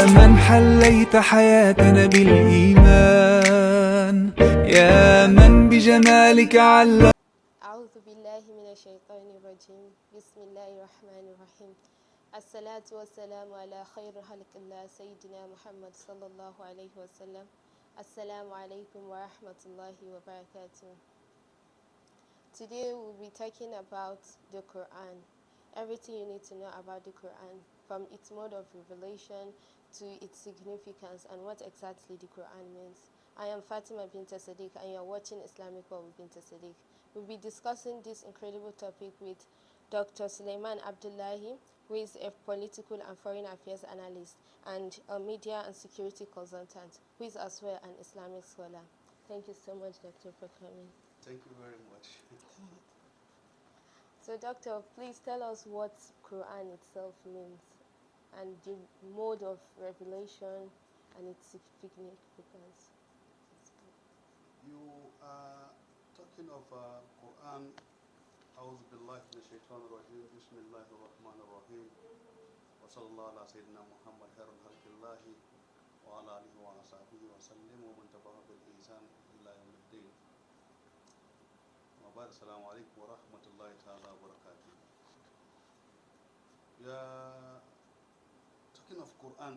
يا من حليت حياتنا بالإيمان، يا من بجمالك علم. أعوذ بالله من الشيطان الرجيم. بسم الله الرحمن الرحيم. الصلاة والسلام على خير خلق الله سيدنا محمد صلى الله عليه وسلم. Assalamu alaikum wa rahmatullahi wa barakatuh. Today we'll be talking about the Qur'an. Everything you need to know about the Qur'an, from its mode of revelation to its significance and what exactly the Qur'an means. I am Fatima bint Sadiq and you're watching Islamic World with bint Sadiq. We'll be discussing this incredible topic with Dr. Suleiman Abdullahi, who is a political and foreign affairs analyst and a media and security consultant, who is as well an Islamic scholar. Thank you so much, Doctor, for coming. Thank you very much. So, Doctor, please tell us what Quran itself means and the mode of revelation and its significance. You are talking of Quran. أعوذ بالله من الشيطان الرجيم بسم الله الرحمن الرحيم وصلى الله على سيدنا محمد خير خلق الله وعلى آله وصحبه وسلم ومن تبعه بالإحسان إلى يوم الدين. وبعد السلام عليكم ورحمة الله تعالى وبركاته. Yeah, talking of Quran,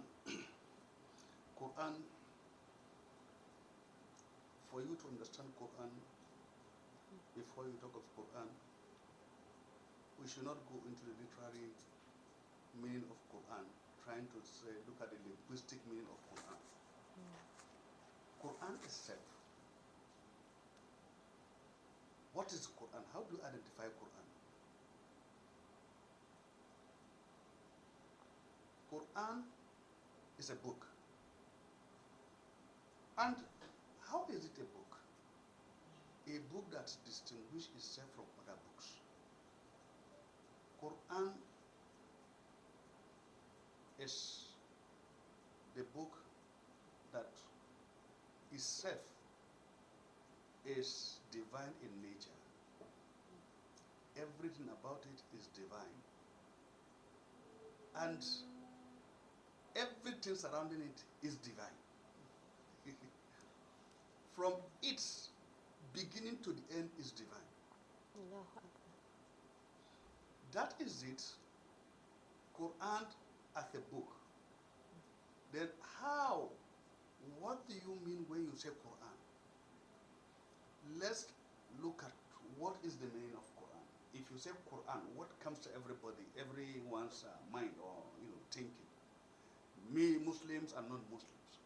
Quran, for you to understand Quran, before you talk of Quran, we should not go into the literary meaning of Quran, trying to say, look at the linguistic meaning of Quran. Quran itself. What is Quran? How do you identify Quran? Quran is a book. And how is it a book? A book that distinguishes itself from other books. Quran is the book that itself is divine in nature. Everything about it is divine. And everything surrounding it is divine. From its beginning to the end is divine. That is it. Quran as a book. Then how? What do you mean when you say Quran? Let's look at what is the meaning of Quran. If you say Quran, what comes to everybody, everyone's mind or thinking? Me, Muslims and non-Muslims.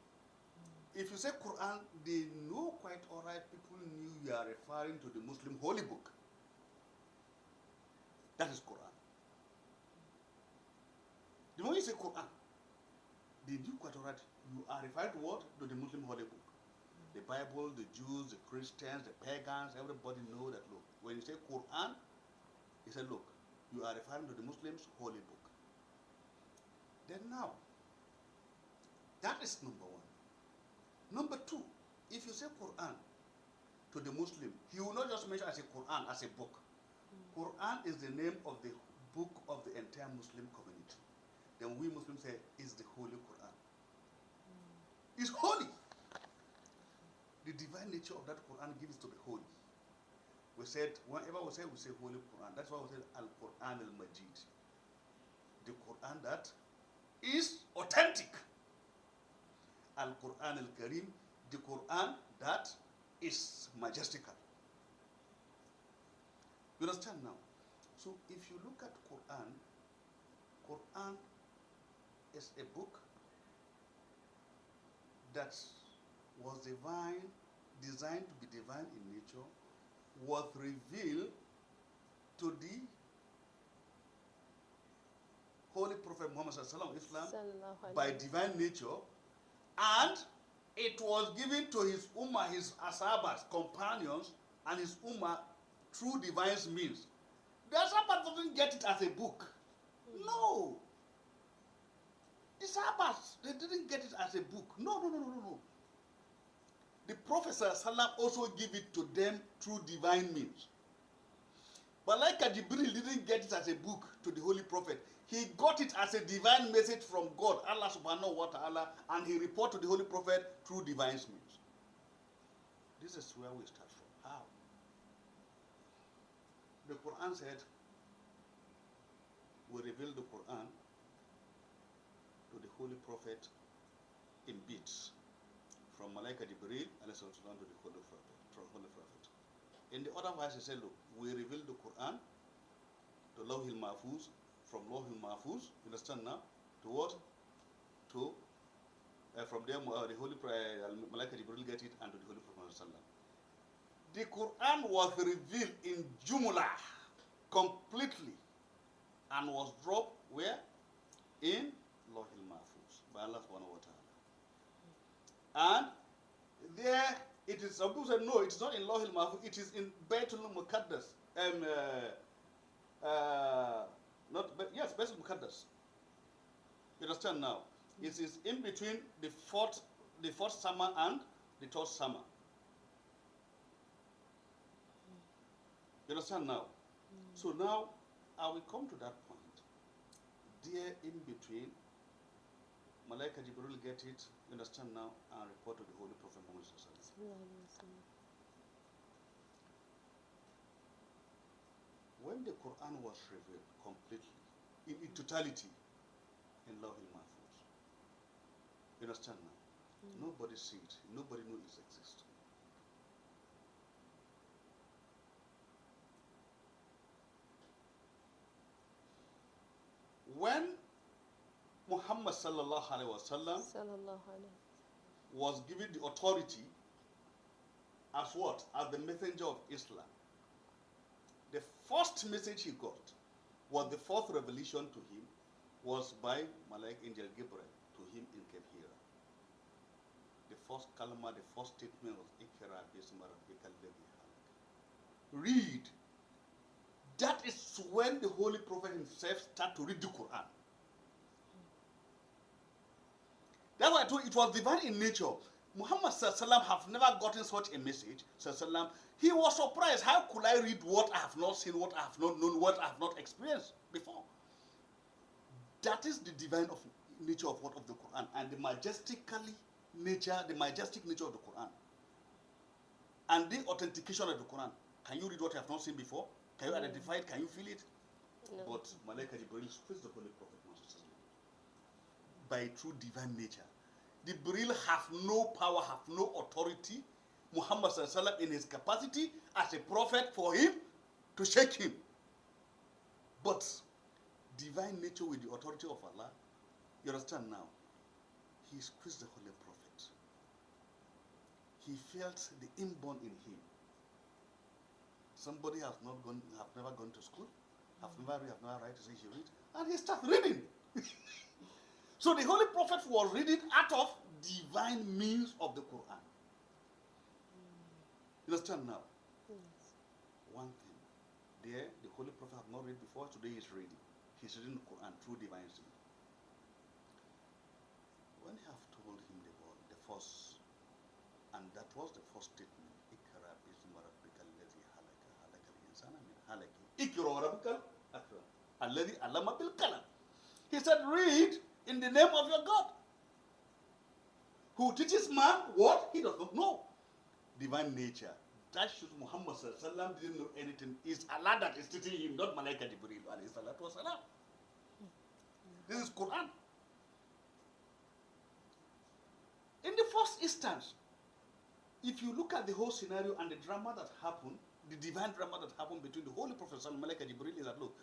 If you say Quran, they know quite all right. People knew you are referring to the Muslim holy book. That is Quran. The moment you say Quran, they do quite all right. You are referring to what? To the Muslim holy book. The Bible, the Jews, the Christians, the pagans, everybody know that, look, when you say Quran, you say, look, you are referring to the Muslims' holy book. Then now, that is number one. Number two, if you say Quran to the Muslim, he will not just mention as a Quran, as a book. Quran is the name of the book of the entire Muslim community. Then we Muslims say is the Holy Quran. It's holy. The divine nature of that Quran gives to be holy. We said, whenever we say Holy Quran, that's why we say Al-Quran al-Majid. The Quran that is authentic. Al-Quran al-Karim, the Quran that is majestical. You understand now? So if you look at Quran, Quran is a book that was designed to be divine in nature, was revealed to the Holy Prophet Muhammad Sallallahu Alaihi Wasallam by divine nature, and it was given to his ummah, his ashabas, companions, and his ummah through divine means. The ashabas doesn't get it as a book. No. The ashabas, they didn't get it as a book. No. The Prophet Sallallahu also gave it to them through divine means. But like Jibril didn't get it as a book to the Holy Prophet, He got it as a divine message from God, Allah subhanahu wa ta'ala, and he reported to the Holy Prophet through divine means. This is where we start from. How? The Quran said, we revealed the Quran to the Holy Prophet in bits, from Malaika Jibreel to the Holy Prophet. In the other verse, he said, look, we revealed the Quran to Lawhil Mahfuz, from Lawhil Mahfuz, you understand now, to what? To, from there, the Holy Malaika Jibreel get it, and to the Holy Prophet. The Quran was revealed in Jumlah, completely, and was dropped where? In Lawhil Mahfuz, by Allah subhanahu wa ta'ala. And there, it is, some people say, no, it's not in Lawhil Mahfuz, it is in Baitul Muqaddas. Yes, Baitul Muqaddas. You understand now? It is in between the fourth summer and the third summer. You understand now? So now, I will come to that point. There in between, Malaika Jibril get it, you understand now, and report to the Holy Prophet Muhammad. When the Quran was revealed completely, in totality, in Lawhil Mahfuz, you understand now? Nobody see it, nobody knew it exists. When Muhammad sallallahu alaihi wasallam was given the authority as what? As the messenger of Islam. The first message he got was the fourth revelation to him was by Malaik Angel Gabriel to him in Cape Hira. The first kalma, the first statement was Ikra bisma rabbikal ladhi khalaq. Read. That is when the Holy Prophet himself started to read the Quran. That's why I told you it was divine in nature. Muhammad sallallahu have never gotten such a message. Sallallahu, he was surprised. How could I read what I have not seen, what I have not known, what I have not experienced before? That is the divine of nature of what of the Quran and the majestic nature of the Quran and the authentication of the Quran. Can you read what you have not seen before? Can you identify it? Can you feel it? No. But Malaika Jibril speaks the Holy Prophet by true divine nature. Jibril have no power, have no authority. Muhammad sallallahu in his capacity as a prophet for him to shake him. But divine nature with the authority of Allah, you understand now, he squeezed the Holy Prophet. He felt the inborn in him. Somebody have never gone to school, have never read to say he read, and he starts reading. So the Holy Prophet was reading out of divine means of the Quran. You understand now? Yes. One thing, there the Holy Prophet have not read before, today he's reading. He's reading the Quran through divine means. When he have told him the first, and that was the first statement, Ikra bisma rabbikal ladhi halaka halakal insana min halaki. Ikra rabbikal akram alladhi allama bil qalam. He said, read in the name of your God, who teaches man what he does not know. Divine nature. That shows Muhammad sallallahu didn't know anything. It's Allah that is teaching him, not Malaika Jibreel alayhi salatu wasalam. This is Quran. In the first instance, if you look at the whole scenario and the drama that happened, the divine drama that happened between the Holy Prophet and Malaika Jibreel is that, look,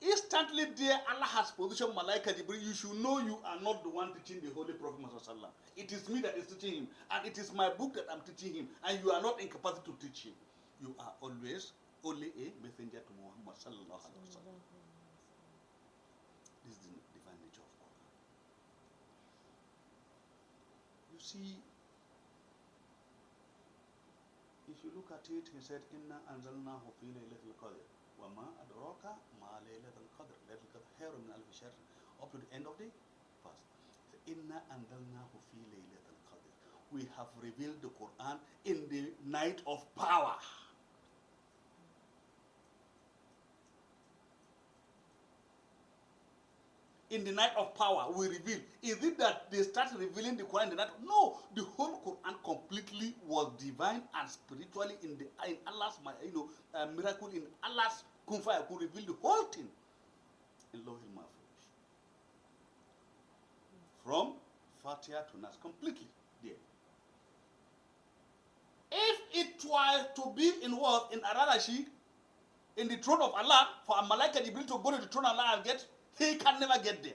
instantly there Allah has positioned Malaika Jibreel. You should know you are not the one teaching the Holy Prophet sallallahu. It is me that is teaching him, and it is my book that I'm teaching him, and you are not incapacitated to teach him. You are always only a messenger to Muhammad sallallahu alaihi wasallam. This is the divine nature of Quran. You see, if you look at it, he said, "Inna anzalnahu fi laylatil qadr, wa ma adraka ma laylatul qadr. Laylatul qadr khayrun min alf shahr." Up to the end of the verse. Inna anzalnahu fi laylatil qadr. We have revealed the Quran in the night of power. in the night of power will reveal. Is it that they start revealing the Quran in the night? No, the whole Quran completely was divine and spiritually in Allah's miracle, in Allah's kun faya kun, reveal the whole thing in Lawhil Mahfuz. From Fatiha to Nas, completely there. If it were to be in what? In Ararashi, in the throne of Allah, for a Malaika Jibril to go to the throne of Allah and get, he can never get there.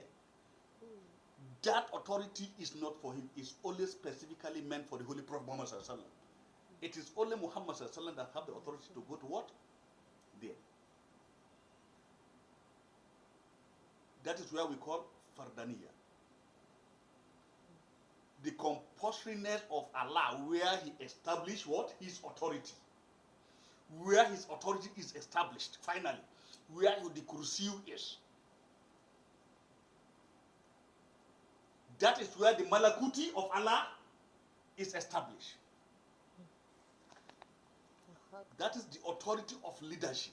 That authority is not for him. It's only specifically meant for the Holy Prophet Muhammad sallallahu alaihi wasallam. It is only Muhammad sallallahu alaihi wasallam that have the authority to go to what? There. That is where we call Fardaniya. The compulsoriness of Allah, where he established what? His authority. Where his authority is established, finally. Where the kursiyu is. That is where the malakuti of Allah is established. That is the authority of leadership.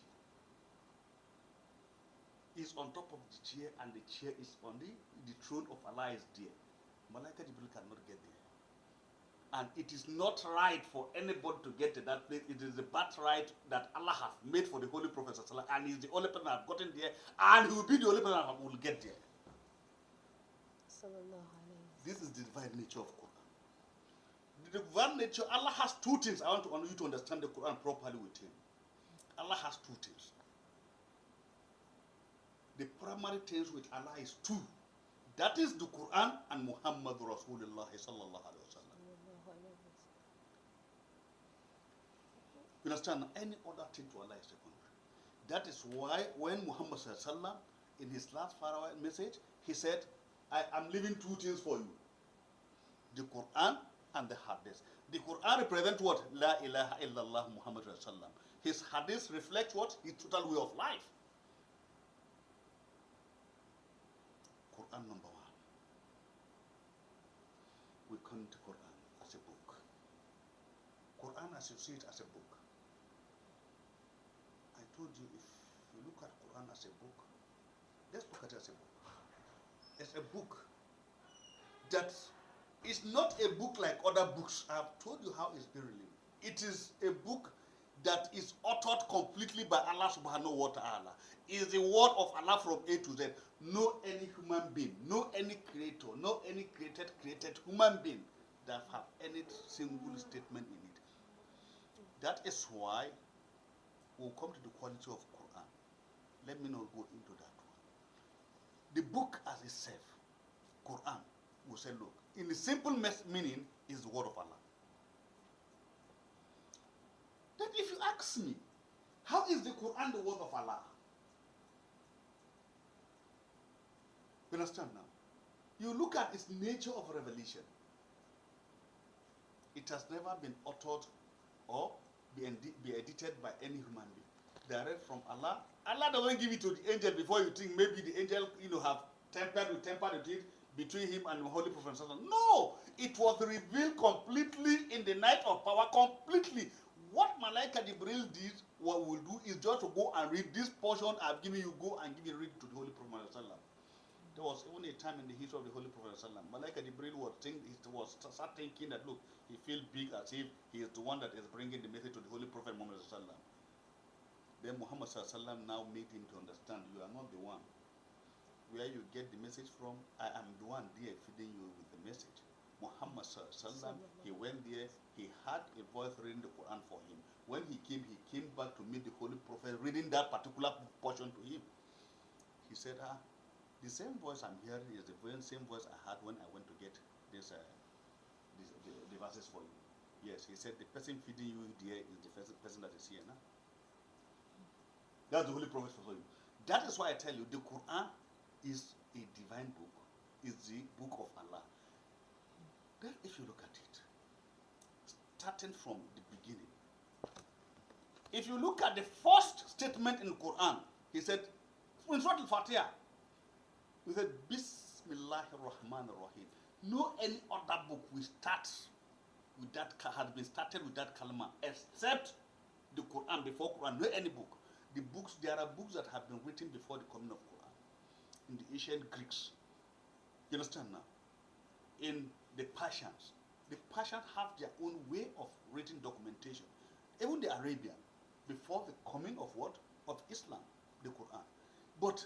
Is on top of the chair, and the chair is on the throne of Allah is there. Malaika Jibril cannot get there. And it is not right for anybody to get to that place. It is the birthright that Allah has made for the Holy Prophet, and he's the only person that has gotten there, and he will be the only person that will get there. This is the divine nature of Quran. The divine nature, Allah has two things. I want you to understand the Quran properly with him. Allah has two things. The primary things with Allah is two. That is the Quran and Muhammad Rasulullah sallallahu alaihi wasallam. You understand? Any other thing to Allah is secondary. That is why when Muhammad sallallahu alaihi wasallam in his last farewell message, he said, I am leaving two things for you. The Quran and the Hadith. The Quran represents what? La ilaha illallah Muhammad Rasulullah. His Hadith reflects what? His total way of life. Quran number one. We come to Quran as a book. Quran as you see it as a book. I told you, if you look at Quran as a book, let's look at it as a book. It's a book that is not a book like other books. I've told you how it's been released. It is a book that is authored completely by Allah subhanahu wa ta'ala. It is the word of Allah from A to Z. No any human being, no any creator, no any created human being that have any single statement in it. That is why we'll come to the quality of Quran. Let me not go into that one. The book as itself, Quran, will say, look, in the simple meaning is the word of Allah. Then if you ask me, how is the Quran the word of Allah? You understand now? You look at its nature of revelation. It has never been uttered or be edited by any human being. Direct from Allah. Allah doesn't give it to the angel before you think maybe the angel, have tempered with it between him and the Holy Prophet. No! It was revealed completely in the night of power, completely. What Malaika Jibril did, what we'll do is just to go and read this portion I've given you, go and give it read to the Holy Prophet. There was only a time in the history of the Holy Prophet. Malaika Jibril was start thinking that, look, he feels big as if he is the one that is bringing the message to the Holy Prophet Muhammad. Then Muhammad now made him to understand, you are not the one. Where you get the message from, I am the one there feeding you with the message. Muhammad he went there, he had a voice reading the Quran for him. When he came back to meet the Holy Prophet, reading that particular portion to him. He said, the same voice I'm hearing is the same voice I had when I went to get the verses for you. Yes, he said, the person feeding you there is the person that is here now. That's the Holy Prophet for you. That is why I tell you, the Quran is a divine book, is the book of Allah. Then if you look at it, starting from the beginning, if you look at the first statement in the Quran, he said, in Surah Al-Fatiha, he said, Bismillahir Rahmanir Rahim. No any other book will start with that, has been started with that kalma, except the Quran. Before Quran, no any book. There are books that have been written before the coming of Quran. in the ancient Greeks. You understand now? In the Persians. The Persians have their own way of written documentation. Even the Arabian, before the coming of what? Of Islam, the Quran. But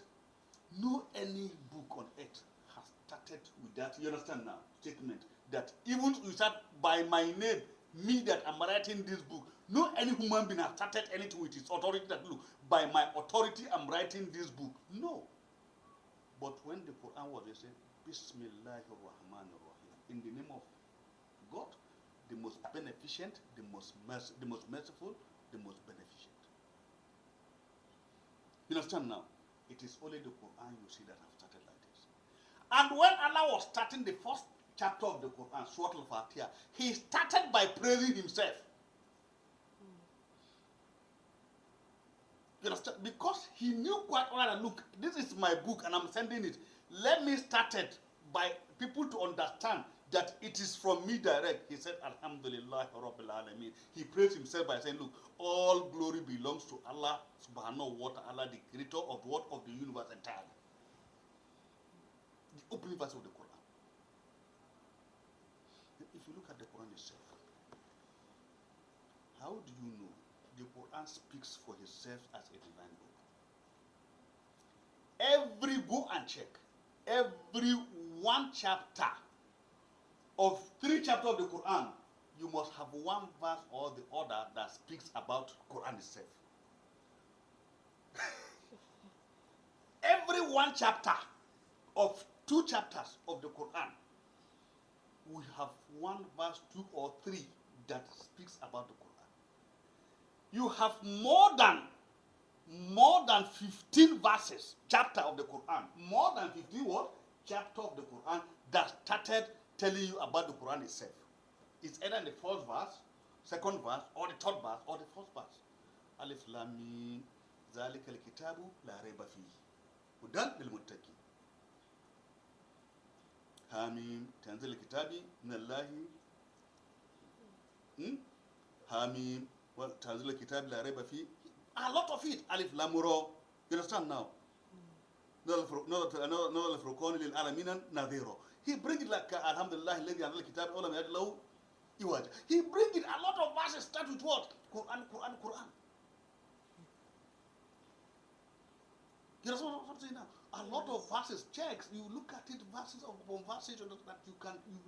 no any book on earth has started with that, you understand now, statement that even you start by my name, me that I'm writing this book, no any human being has started anything with his authority that look, by my authority I'm writing this book. No. But when the Quran was, they said, Bismillahir Rahmanir Rahim, in the name of God, the most beneficent, the most merciful, the most beneficent. You understand now? It is only the Quran you see that have started like this. And when Allah was starting the first chapter of the Quran, Surah Al-Fatiha, he started by praising himself. You understand? Because he knew quite well that, look, this is my book and I'm sending it. Let me start it by people to understand that it is from me direct. He said, Alhamdulillah Rabbil Alameen. He praised himself by saying, look, all glory belongs to Allah subhanahu wa ta'ala, the creator of what? Of the universe entirely. The opening verse of the Quran. If you look at the Quran itself, how do you know the Quran speaks for itself as a divine book? Go and check. Every one chapter of 3 chapters of the Quran, you must have one verse or the other that speaks about Quran itself. Every one chapter of 2 chapters of the Quran, we have one verse, 2 or 3 that speaks about the Quran. You have more than 15 verses, chapter of the Quran, more than 15 what? Chapter of the Quran that started telling you about the Quran itself. It's either in the first verse, second verse, or the third verse, or the first verse. Alif Lam Mim, Zalika al-Kitabu la rayba fihi, Hudan lil-Muttaqin. Hamim, Tanzil al-Kitabi min Allahi. Hamim, well, Tanzil al-Kitabi la rayba fihi. A lot of it. Alif Lam Ra. You understand now? He bring it like Alhamdulillah, he bring it a lot of verses start with what? Quran. You know what I'm saying now? A lot of verses, checks, you look at it, verses upon verses, that you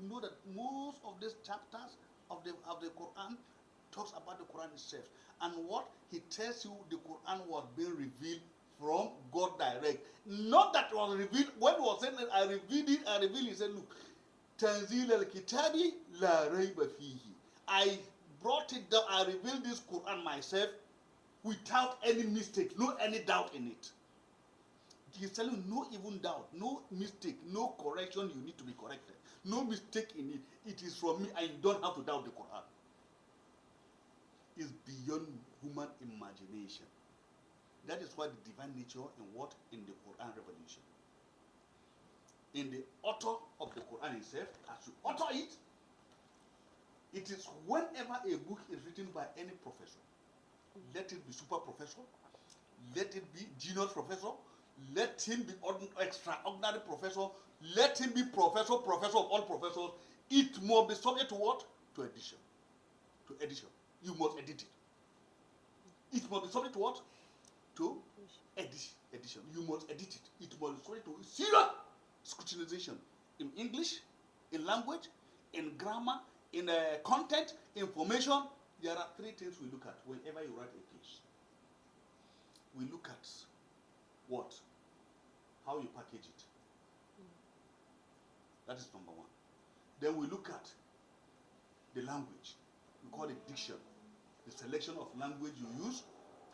know that most of these chapters of the Quran talks about the Quran itself. And what he tells you, the Quran was being revealed from God direct. Not that it was revealed, when he was saying that I revealed it, he said, look, Tanzil al-Kitabi la rayba fihi. I brought it down, I revealed this Quran myself without any mistake, no any doubt in it. He's telling you no even doubt, no mistake, no correction you need to be corrected, no mistake in it. It is from me and you don't have to doubt the Quran. It's beyond human imagination. That is why the divine nature in the Quran revelation. In the author of the Quran itself, as you author it, it is whenever a book is written by any professor, let it be super professor, let it be genius professor, let him be extraordinary professor, let him be professor of all professors, it must be subject to what? To edition. To edition. You must edit it. It must be subject to what? To edition. You must edit it. It must be subject to serious scrutinization in English, in language, in grammar, in content, information. There are 3 things we look at whenever you write a case. We look at what? How you package it. That is number 1. Then we look at the language. We call it diction. The selection of language you use,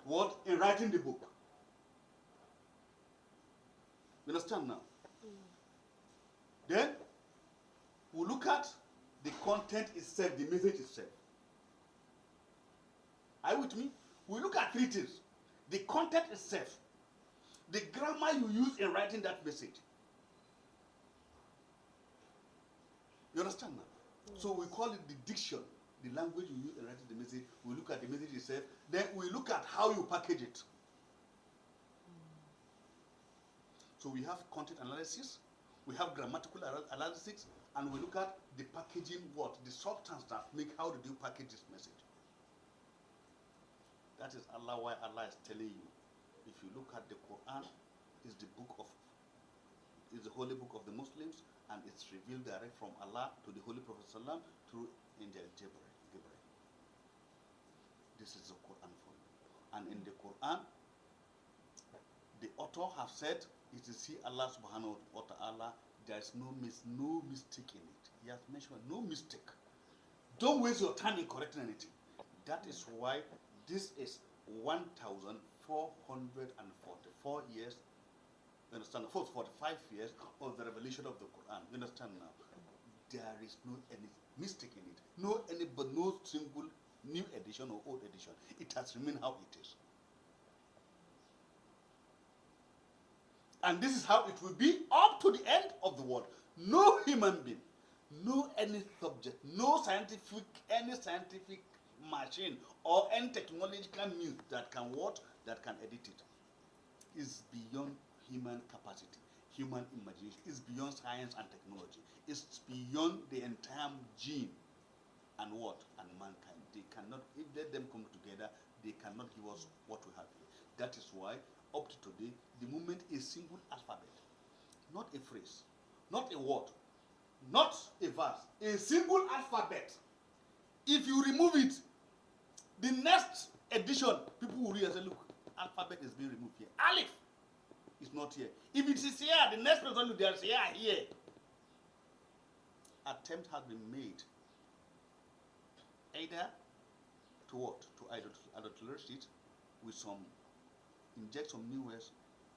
what? In writing the book. You understand now? Then we look at the content itself, the message itself. Are you with me? We look at 3 things. The content itself, the grammar you use in writing that message. You understand now? Yes. So we call it the diction, the language you use in writing the message. We look at the message itself. Then we look at how you package it. So we have content analysis, we have grammatical analysis, and we look at the packaging, the substance that make, how did you package this message? That is Allah, why Allah is telling you, if you look at the Quran, is the holy book of the Muslims, and it's revealed direct from Allah to the Holy Prophet Sallam through angel Gabriel. This is the Quran for you. And in the Quran, the author have said, it is see Allah subhanahu wa ta'ala, there is no mistake in it. He has mentioned no mistake. Don't waste your time in correcting anything. That is why this is 1,444 years, you understand, 45 years of the revelation of the Quran. You understand now? There is no any mistake in it. No single new edition or old edition. It has remained how it is. And this is how it will be up to the end of the world. No human being, no any subject, no any scientific machine or any technological means that can edit it is beyond human capacity, human imagination. It's beyond science and technology. It's beyond the entire gene and mankind. They cannot, if let them come together, they cannot give us what we have here. That is why up to today, the movement is single alphabet, not a phrase, not a word, not a verse, a single alphabet. If you remove it, the next edition, people will realize, look, alphabet is being removed here. Alif is not here. If it is here, the next person there is here. Attempt has been made either to what? To adulterate it with inject some new words.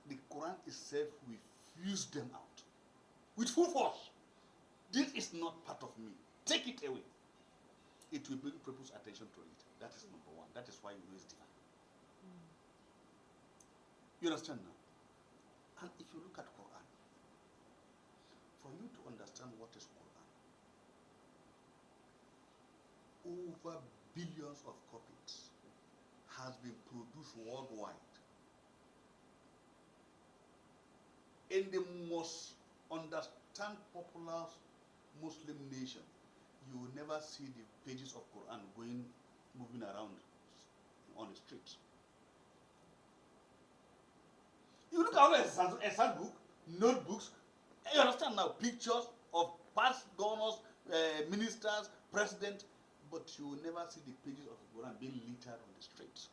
The Quran itself will fuse them out with full force. This is not part of me. Take it away. It will bring people's attention to it. That is number one. That is why we use divine. You understand now? And if you look at Quran, for you to understand what is Quran, over billions of copies has been produced worldwide. In the most popular Muslim nation, you will never see the pages of Quran moving around on the streets. You look at a sad book, notebooks, you understand now, pictures of past governors, ministers, presidents, but you will never see the pages of the Quran being littered on the streets.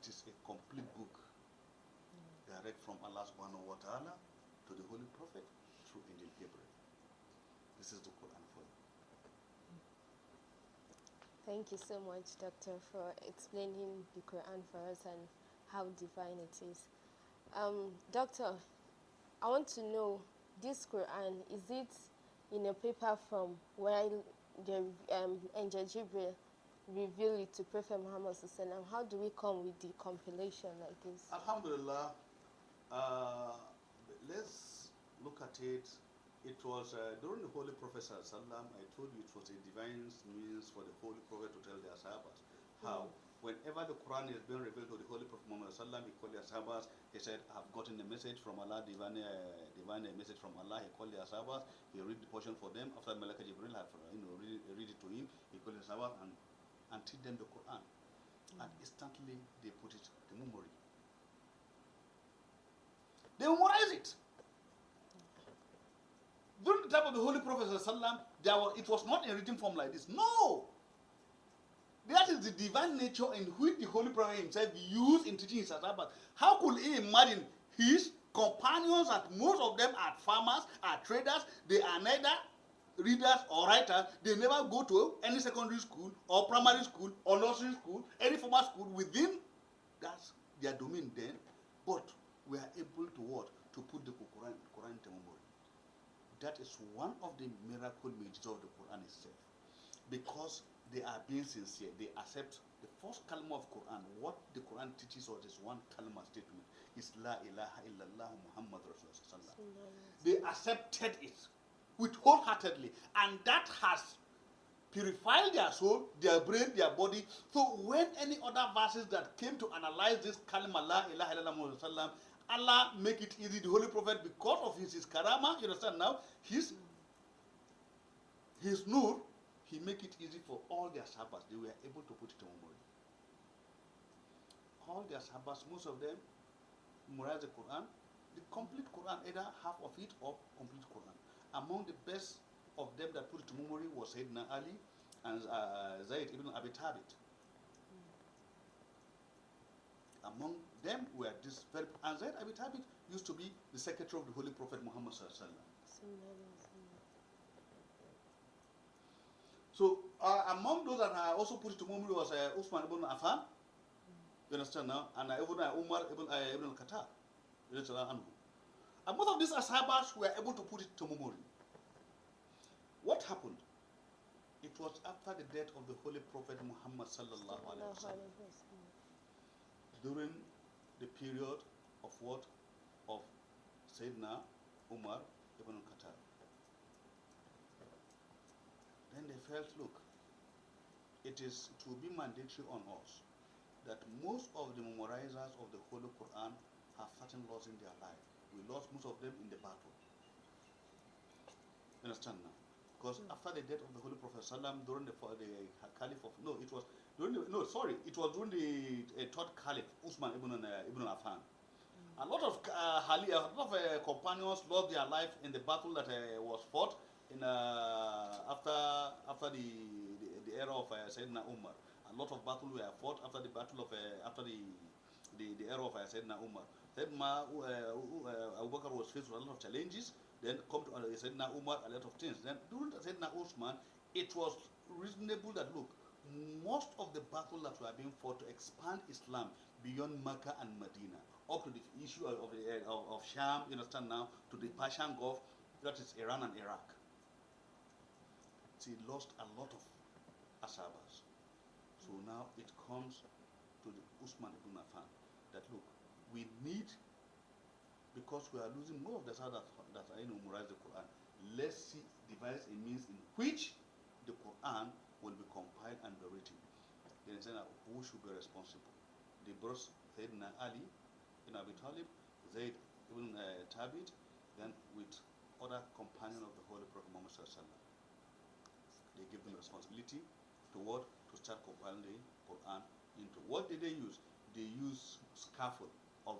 It is a complete book, direct from Allah subhanahu wa ta'ala to the Holy Prophet through Angel Gabriel. This is the Quran for you. Thank you so much, Doctor, for explaining the Quran for us and how divine it is. Doctor, I want to know, this Quran, is it in a paper form while the Angel Gabriel revealed it to Prophet Muhammad Sallallahu? How do we come with the compilation like this? Alhamdulillah. Let's look at it. It was during the Holy Prophet Sallallahu, I told you it was a divine means for the Holy Prophet to tell the Sahabas how whenever the Quran is being revealed to the Holy Prophet Muhammad Sallallahu, he called the Sahabas, he said, I have gotten a message from Allah, divine message from Allah. He called the Sahabas, he read the portion for them. After Malaka Jibril had read it to him, he called the Sahabas and teach them the Quran. And instantly they put it in memory. They memorize it. During the time of the Holy Prophet ﷺ, it was not in written form like this. No! That is the divine nature in which the Holy Prophet himself used in teaching his Sahabas. How could he imagine his companions, that most of them are farmers, are traders, they are neither readers or writers, they never go to any secondary school or primary school or nursery school, any formal school within their domain then, but we are able to what? To put the Quran into memory. That is one of the miracle measures of the Quran itself. Because they are being sincere, they accept the first kalma of Quran. What the Quran teaches us is one kalma statement. It's La ilaha illallah Muhammad Rasulullah. They accepted it with wholeheartedly, and that has purify their soul, their brain, their body. So when any other verses that came to analyze this kalima la ilaha illallah Muhammad sallam, Allah make it easy. The Holy Prophet, because of his karama, you understand now, his nur, he make it easy for all their sahabas. They were able to put it on memory. All their sahabas, most of them memorize the Quran, the complete Quran, either half of it or complete Quran. Among the best of them that put it to memory was Sayyidina Ali and Zayd ibn Abi Thabit. Among them were this very, and Zayd Abi Thabit used to be the secretary of the Holy Prophet Muhammad sallallahu alaihi wasallam. So among those that I also put it to memory was Uthman ibn Affan. You understand now? And even Umar ibn al-Khattab. And both of these ashabas were able to put it to memory. What happened? It was after the death of the Holy Prophet Muhammad sallallahu alaihi wasallam. During the period of what? Of Sayyidina Umar ibn al-Khattab. Then they felt, look, it will be mandatory on us that most of the memorizers of the Holy Quran have certain loss in their life. We lost most of them in the battle. You understand now? Because after the death of the Holy Prophet Sallam, during the Caliph of, no, it was during the, no, sorry, it was during the third Caliph, Uthman ibn Affan. A lot of companions lost their life in the battle that was fought in after the era of Sayyidina Umar. A lot of battles were fought after the battle of after the era of Sayyidina Umar. Sayyidina Abu Bakr was faced with a lot of challenges. Then come to Sayyidina Umar, a lot of things. Then during Sayyidina Uthman, it was reasonable that, look, most of the battles that were being fought to expand Islam beyond Mecca and Medina, up to the issue of Sham, you understand now, to the Persian Gulf, that is Iran and Iraq. He lost a lot of ashabas. So now it comes to the Uthman ibn Affan that, look, we need, because we are losing more of the ashabas that are in memorize the Quran, let's devise a means in which the Quran will be compiled and be written. Then they said, who should be responsible? They brought Sayyidina Ali ibn Abi Talib, Zayd ibn Thabit, then with other companions of the Holy Prophet Muhammad sallallahu alaihi wasallam. They give them responsibility to what? To start compiling the Quran into. What did they use? They use scaffold of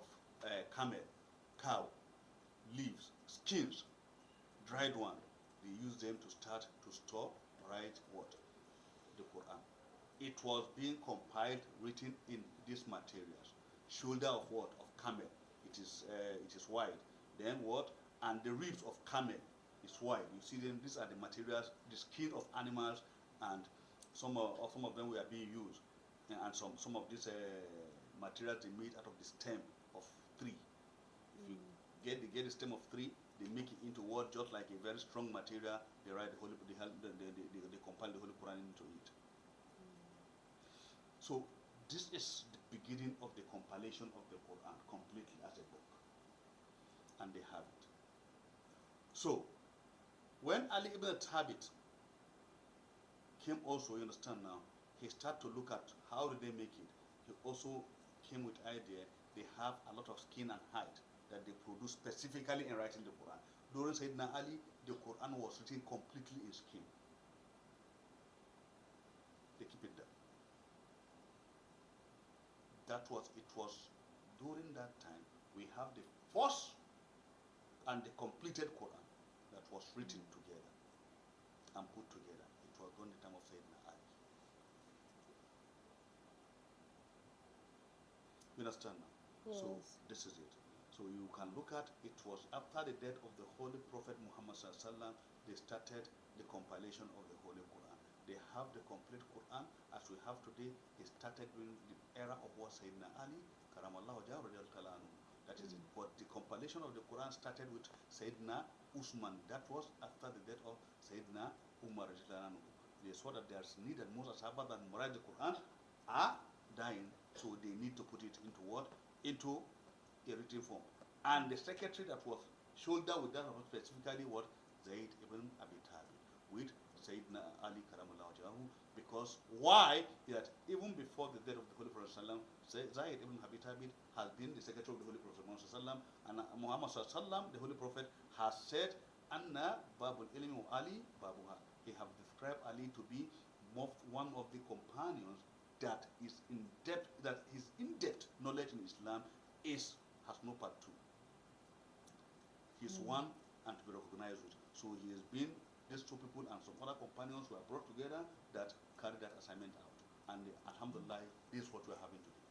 camel, cow, leaves, skins, dried one. They use them to start to store, write what? The Quran. It was being compiled, written in these materials. Shoulder of what? Of camel. It is wide. Then what? And the ribs of camel is wide. You see them, these are the materials, the skin of animals, and some of them were being used. And some of these materials they made out of the stem of tree. If you get the stem of tree, they make it into what? Just like a very strong material. They write they compile the Holy Quran into it. So this is the beginning of the compilation of the Quran completely as a book, and they have it. So when Ali ibn Thabit came also, you understand now, he started to look at how did they make it. He also came with idea. They have a lot of skin and hide that they produce specifically in writing the Quran. During Sayyidina Ali, the Quran was written completely in skin. They keep it there. It was during that time we have the first and the completed Quran that was written together and put together. It was during the time of Sayyidina Ali. You understand now? Yes. So this is it. So you can look at, it was after the death of the Holy Prophet Muhammad sallallahu alaihi wasallam, they started the compilation of the Holy Quran. They have the complete Quran as we have today. They started during the era of what Sayyidina Ali, Karamallahu Jawah, that is it. But the compilation of the Quran started with Sayyidina Uthman. That was after the death of Sayyidina Umar. They saw that there's need that most Sahaba that memorize the Quran are dying, so they need to put it into what? Into a written form. And the secretary that was shoulder with that was specifically what? Zayd ibn Abi Talib with Sayyidina Ali Karamallahu Wajahu, because why? That even before the death of the Holy Prophet Sallam, Zayd ibn Abi Talib has been the secretary of the Holy Prophet Muhammad Sallam, and Muhammad Sallam, the Holy Prophet, has said, Anna Babul Ilmi wa Ali Babuha. He have described Ali to be one of the companions that is in depth, that his in-depth knowledge in Islam has no part two. He's one and to be recognized with. So he has been, these two people and some other companions who are brought together that carry that assignment out. And alhamdulillah, this is what we are having today.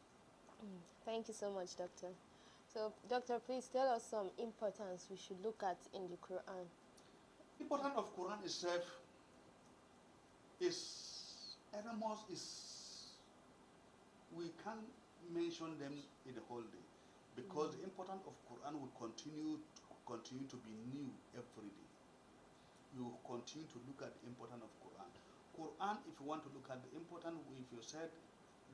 Thank you so much, Doctor. So, Doctor, please tell us some importance we should look at in the Quran. Importance of Quran itself is enormous. We can't mention them in the whole day, because the importance of Quran will continue to be new every day. You will continue to look at the importance of Quran. Quran, if you want to look at the importance, if you said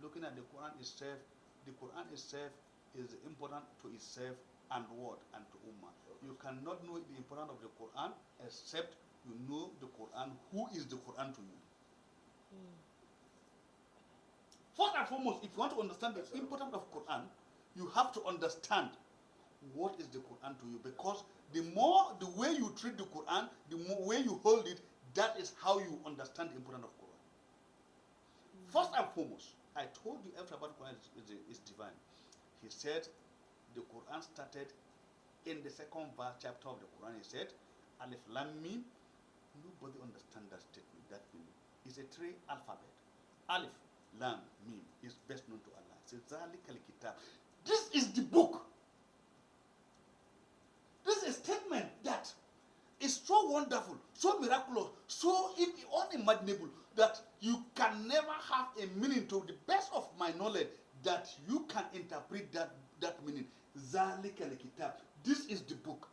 looking at the Quran itself is important to itself and what? And to Ummah. You cannot know the importance of the Quran except you know the Quran. Who is the Quran to you? First and foremost, if you want to understand the importance of Quran, you have to understand what is the Quran to you, because the way you treat the Quran, the more way you hold it, that is how you understand the importance of Quran. First and foremost, I told you everything about Quran is divine. He said the Quran started in the second chapter of the Quran. He said, Alif Lam Mim. Nobody understands that statement, that meaning. It's a three alphabet. Alif Lam Mim is best known to Allah. It says, Zalikal Kitab. This is the book. This is a statement that is so wonderful, so miraculous, so unimaginable that you can never have a meaning, to the best of my knowledge, that you can interpret that meaning. Zalikal Kitab. This is the book.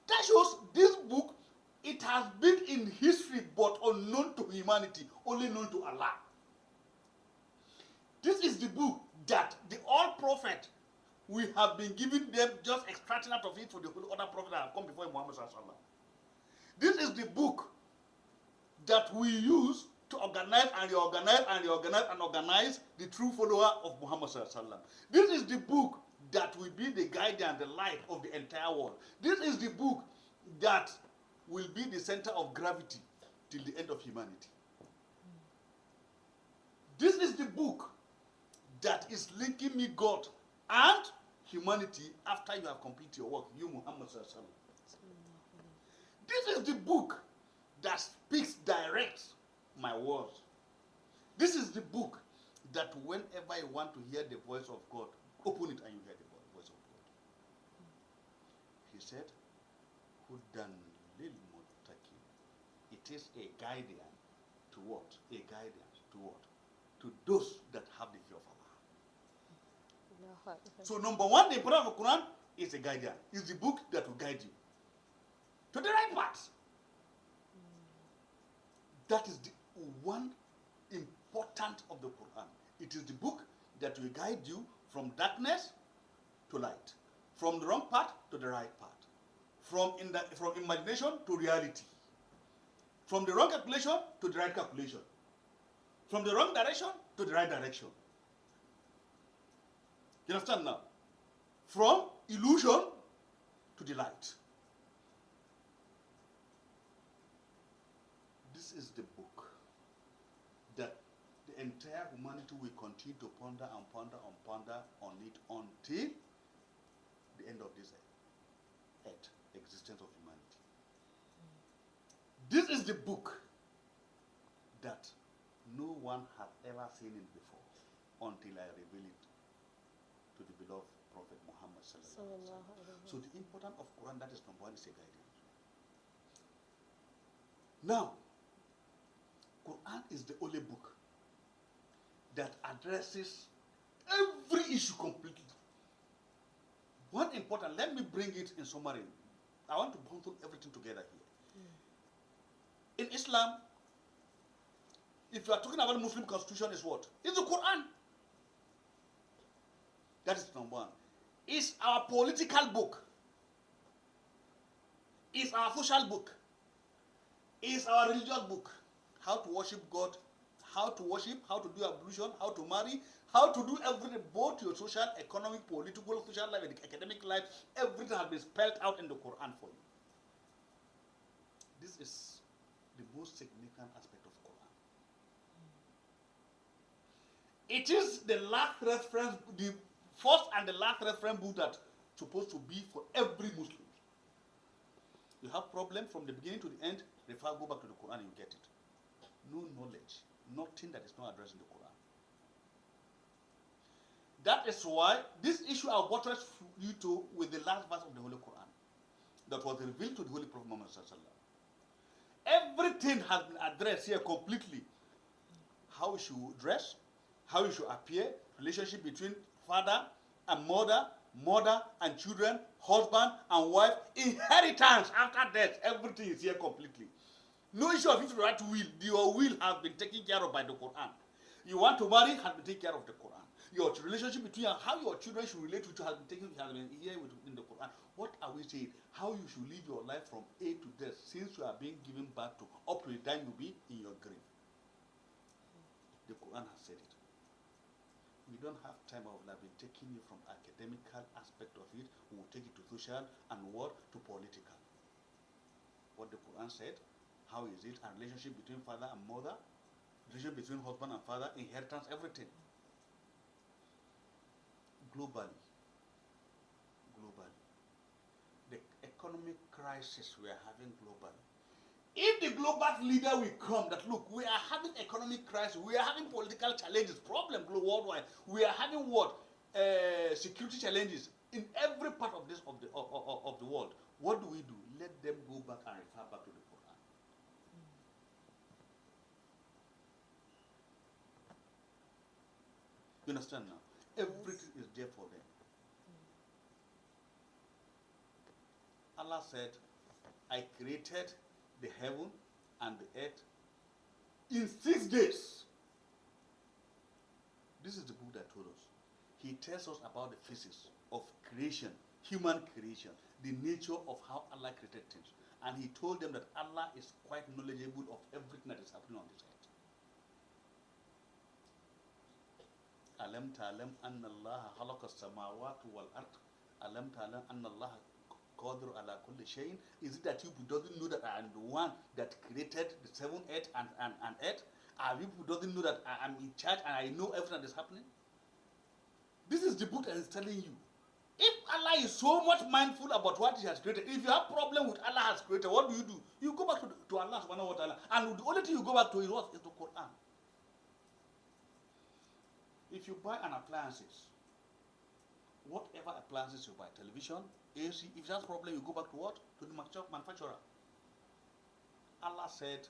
That shows this book, it has been in history but unknown to humanity, only known to Allah. This is the book that the all prophet, we have been giving them, just extracting out of it for the other prophet that have come before Muhammad Sallallahu. This is the book that we use to organize and reorganize and reorganize and organize the true follower of Muhammad Sallallahu. This is the book that will be the guide and the light of the entire world. This is the book that will be the center of gravity till the end of humanity. This is the book that is linking me, God, and humanity after you have completed your work, you Muhammad Sallallahu. This is the book that speaks direct my words. This is the book that whenever you want to hear the voice of God, open it and you hear the voice of God. He said, Hudan lil muttaqin. It is a guidance to what? A guidance to what? To those that have the fear of Allah. So number one, the importance of the Quran is a guidance. It's the book that will guide you to the right path. That is the one important of the Quran. It is the book that will guide you from darkness to light, from the wrong path to the right path, from imagination to reality, from the wrong calculation to the right calculation, from the wrong direction to the right direction. You understand now? From illusion to the light. This is the book that the entire humanity will continue to ponder and ponder and ponder on it until the end of this earth, existence of humanity. This is the book that no one has ever seen it before until I reveal it to the beloved Prophet Muhammad Sallallahu Alaihi Wasallam. So the importance of Quran, that is number one, is a guidance. Now, Quran is the only book that addresses every issue completely. One important, let me bring it in summary. I want to bundle everything together here. In Islam, if you are talking about the Muslim constitution, is what? It's the Quran. That is number one. It's our political book. It's our social book. It's our religious book. how to worship God, how to worship, how to do ablution, how to marry, how to do everything, both your social, economic, political, social life, and academic life, everything has been spelled out in the Quran for you. This is the most significant aspect of Quran. It is the last reference, the first and the last reference book that's supposed to be for every Muslim. You have problem from the beginning to the end, go back to the Quran, you get it. No knowledge, nothing that is not addressed in the Quran. That is why this issue I buttress you to with the last verse of the Holy Quran that was revealed to the Holy Prophet Muhammad Sallallahu. Everything has been addressed here completely. How you should dress, how you should appear, relationship between father and mother, mother and children, husband and wife, inheritance after death, everything is here completely. No issue of if you right to will. Your will has been taken care of by the Quran. You want to marry, has been taken care of the Quran. Your relationship between how your children should relate with you has been taken has been here in the Quran. What are we saying? How you should live your life from A to death since you are being given back to up to the time you be in your grave. The Quran has said it. We don't have time of that. We're taking you from academical aspect of it. We will take it to social and what to political. What the Quran said, how is it, and relationship between father and mother, relationship between husband and father, inheritance, everything. Globally, the economic crisis we are having globally. If the global leader will come that look, we are having economic crisis, we are having political challenges, problem worldwide, we are having what security challenges in every part of this of the world. What do? Let them go back and refer back to the Quran. You understand now? Everything is there for them. Allah said, I created the heaven and the earth in 6 days. This is the book that told us. He tells us about the physics of creation, human creation, the nature of how Allah created things. And he told them that Allah is quite knowledgeable of everything that is happening on this earth. Alam ta'alam anna Allah khalaqa as-samawati wal ard. Alam ta'alam anna Allah qadir ala kulli shay'in. Is it that you doesn't know that I am the one that created the 7th earth and earth? Are you doesn't know that I am in charge and I know everything that is happening? This is the book that is telling you. If Allah is so much mindful about what He has created, if you have problem with Allah has created, what do? You go back to Allah subhanahu wa ta'ala. And the only thing you go back to is what? Is the Quran. If you buy an appliances, whatever appliances you buy, television, AC, if that's problem, you go back to what? To the manufacturer. Allah said,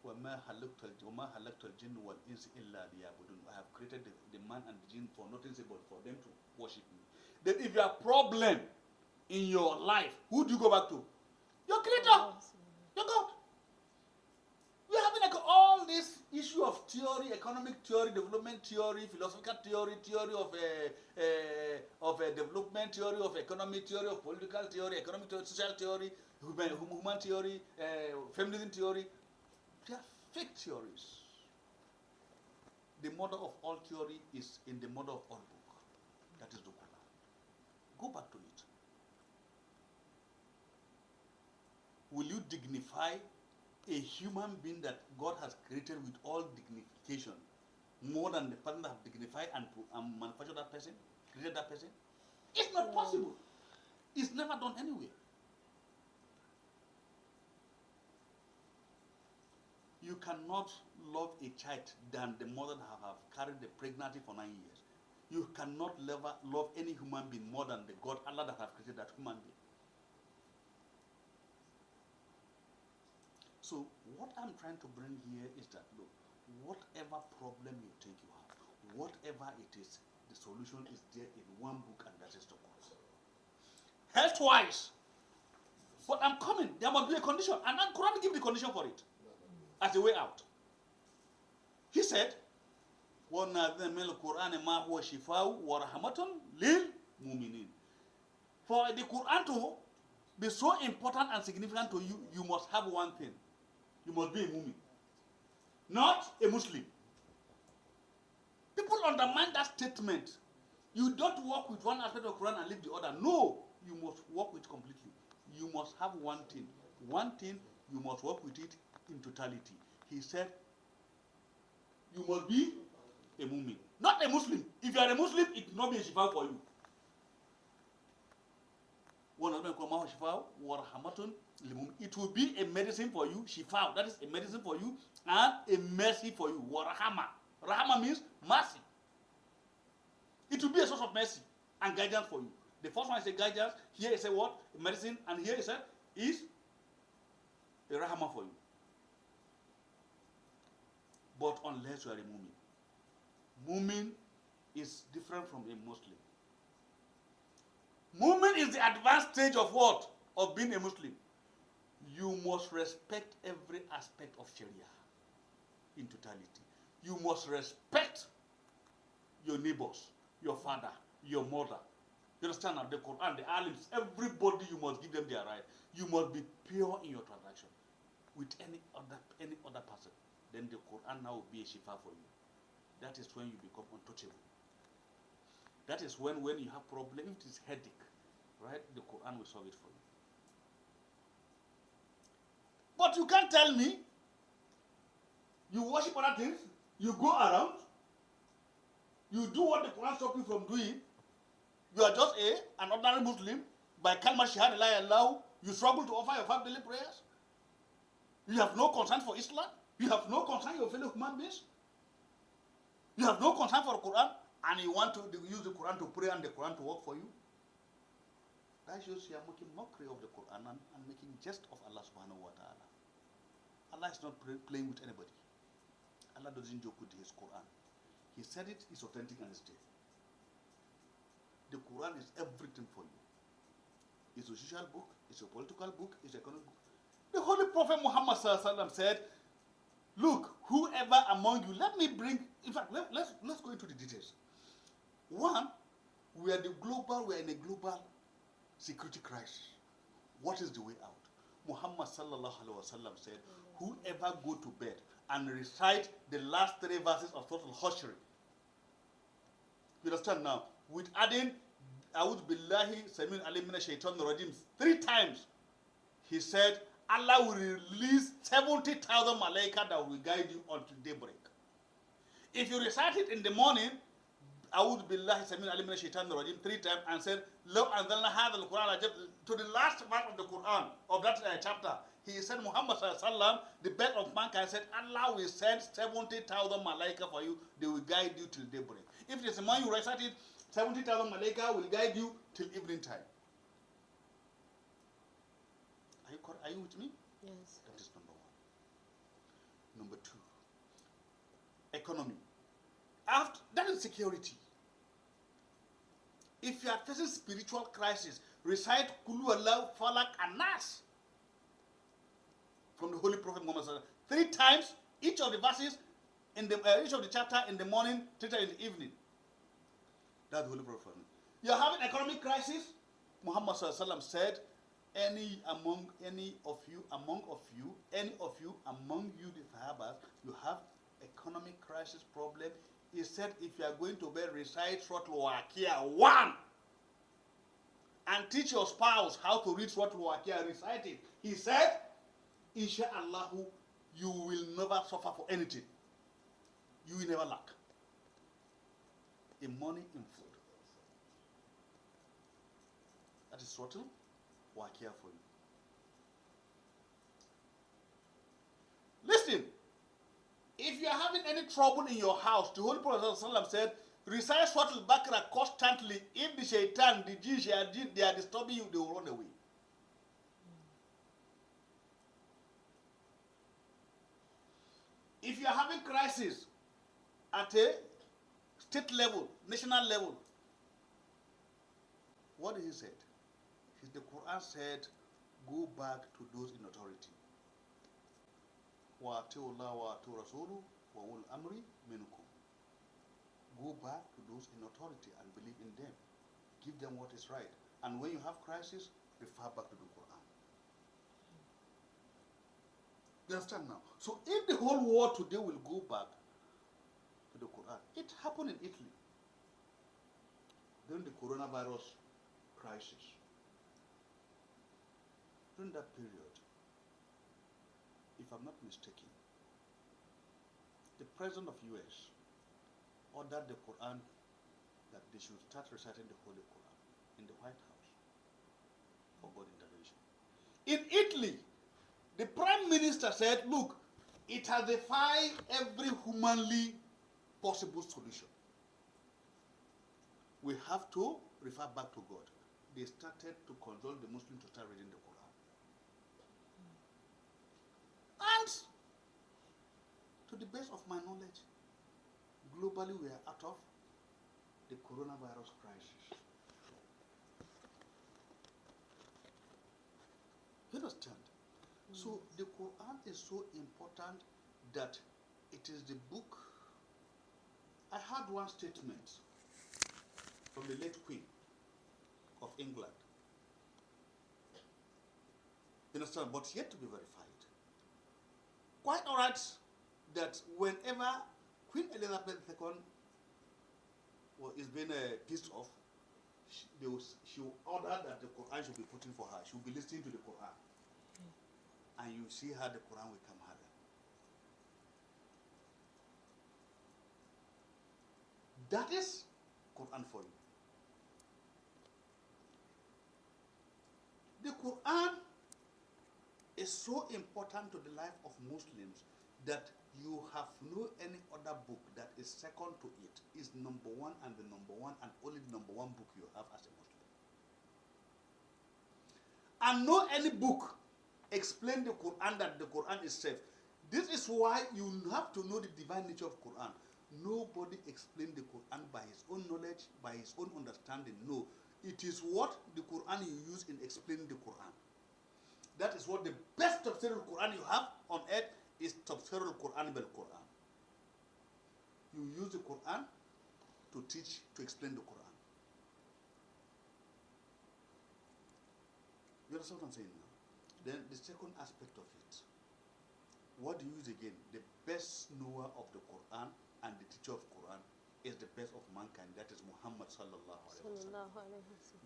وَمَا خَلَقْتُ الْجِنَّ وَالْإِنسِ إِلَّا لِيَعْبُدُونِ. I have created the man and the jinn for nothing but for them to worship me. Then if you have problem in your life, who do you go back to? Your creator, your God. We are having like all this issue of theory, economic theory, development theory, philosophical theory, theory of development theory, of economic theory, of political theory, economic theory, social theory, human theory, feminism theory. They are fake theories. The mother of all theory is in the mother of all book. That is the Quran. Go back to it. Will you dignify a human being that God has created with all dignification more than the person that have dignified and manufactured that person, created that person? It's not possible. It's never done anyway. You cannot love a child than the mother that have carried the pregnancy for 9 years. You cannot love any human being more than the God, Allah, that have created that human being. So what I'm trying to bring here is that, look, whatever problem you think you have, whatever it is, the solution is there in one book, and that is the Quran. Health-wise, but I'm coming, there must be a condition, and then Quran give the condition for it as a way out. He said, وَنَذَمِ الْقُرْآنِ مَا هُوَ شِفَاءٌ وَرَحْمَةٌ لِلْمُؤْمِنِينَ. For the Quran to be so important and significant to you, you must have one thing. You must be a mu'min. not a Muslim. People undermine that statement. You don't work with one aspect of Quran and leave the other. No, you must work with it completely. You must have one thing. One thing, you must work with it in totality. He said, you must be a mu'min, not a Muslim. If you are a Muslim, it will not be a shifa for you. It will be a medicine for you, shifa, that is a medicine for you, and a mercy for you. Warahama. Rahama means mercy. It will be a source of mercy and guidance for you. The first one is a guidance, here is a what? A medicine, and here is a rahama for you. But unless you are a mu'min. Mu'min is different from a Muslim. Mu'min is the advanced stage of what? Of being a Muslim. You must respect every aspect of Sharia in totality. You must respect your neighbors, your father, your mother. You understand now? The Quran, the alims, everybody, you must give them their right. You must be pure in your transaction with any other person. Then the Quran now will be a shifa for you. That is when you become untouchable. That is when you have problem, if it is headache, right, the Quran will solve it for you. But you can't tell me you worship other things, you go around, you do what the Quran stops you from doing, you are just an ordinary Muslim, by kalma shahada la ilaha illallah, you struggle to offer your 5 daily prayers, you have no concern for Islam, you have no concern for your fellow human beings, you have no concern for the Quran, and you want to use the Quran to pray and the Quran to work for you. That shows you are making mockery of the Quran and making jest of Allah subhanahu wa ta'ala. Allah is not playing with anybody. Allah doesn't joke with his Quran. He said it is authentic and it's there. The Quran is everything for you. It's a social book, it's a political book, it's an economic book. The Holy Prophet Muhammad said, look, whoever among you, let me bring, in fact, let's go into the details. One, we are in a global security crisis. What is the way out? Muhammad sallallahu alaihi wasallam said, whoever go to bed and recite the last 3 verses of Surah Al-Hashr, you understand now, with adding A'udhu billahi samin alim mina shaitan rajim 3 times, he said, Allah will release 70,000 malaika that will guide you until daybreak. If you recite it in the morning, A'udhu billahi samin alim mina shaitan rajim 3 times, and said, Law anzalna hadha al-Quran to the last part of the Quran, of that chapter, he said, Muhammad sallallahu the best of mankind said, Allah will send 70,000 malaika for you, they will guide you till daybreak. If it is a man you recite it, 70,000 malaika will guide you till evening time. Are you with me? Yes. That is number 1. Number 2, economy. That is security. If you are facing spiritual crisis, recite Kulu Allah, Falak, and Nas from the Holy Prophet Muhammad 3 times, each of the verses in the each of the chapter in the morning, 3 times in the evening. That's the Holy Prophet. You are having economic crisis. Muhammad said, any of you among you the Sahabas, you have economic crisis problem. He said, if you are going to bed, recite Surah Al-Waqi'ah 1 and teach your spouse how to read Surah Al-Waqi'ah, recite it. He said, Insha'Allah, you will never suffer for anything. You will never lack. In money, in food. That is Surah Al-Waqi'ah for you. Listen. If you are having any trouble in your house, the Holy Prophet ﷺ said, recite Surah Al-Baqarah constantly. If the shaitan, the jinn, they are disturbing you, they will run away. If you are having crisis at a state level, national level, what did he say? The Quran said, go back to those in authority. Go back to those in authority and believe in them. Give them what is right. And when you have crisis, refer back to the Quran. You understand now? So if the whole world today will go back to the Quran, it happened in Italy during the coronavirus crisis. During that period, if I'm not mistaken, the president of US ordered the Quran that they should start reciting the Holy Quran in the White House for God intervention. In Italy, the prime minister said, look, it has defied every humanly possible solution. We have to refer back to God. They started to consult the Muslims to start reading the Quran. And to the best of my knowledge, globally we are out of the coronavirus crisis. You understand? So the Quran is so important that it is the book. I had one statement from the late Queen of England. You understand? But yet to be verified. Quite all right that whenever Queen Elizabeth II is being pissed off, she will order that the Quran should be put in for her. She will be listening to the Quran. And you see how the Quran will come harder. That is Quran for you. The Quran is so important to the life of Muslims that you have no any other book that is second to it. Is number one and the number one and only the number one book you have as a Muslim. And no any book explain the Quran that the Quran is safe. This is why you have to know the divine nature of Quran. Nobody explained the Quran by his own knowledge, by his own understanding. No. It is what the Quran you use in explaining the Quran. That is what the best tafsir al-Quran you have on earth is tafsir al-Quran bil Quran. You use the Quran to teach, to explain the Quran. You understand what I'm saying now? Then the second aspect of it, what do you use again? The best knower of the Quran and the teacher of Quran is the best of mankind. That is Muhammad sallallahu alaihi wasallam.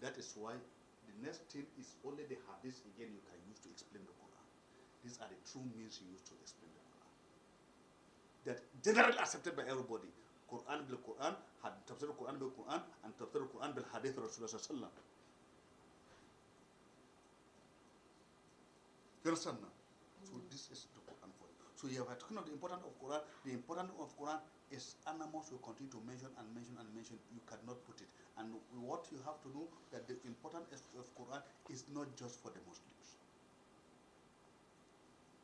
That is why the next thing is only the hadith again you can use to explain the Quran. These are the true means you use to explain the Quran. That generally accepted by everybody. Quran bil Quran, tafsir Quran bil Quran, and tafsir Quran bil hadith Rasulullah sallallahu alaihi wasallam. You understand now? So this is the Quran for you. So you have talking of the importance of Quran. The importance of Quran is animals will continue to mention and mention and mention. You cannot put it. And what you have to know that the importance of Quran is not just for the Muslims.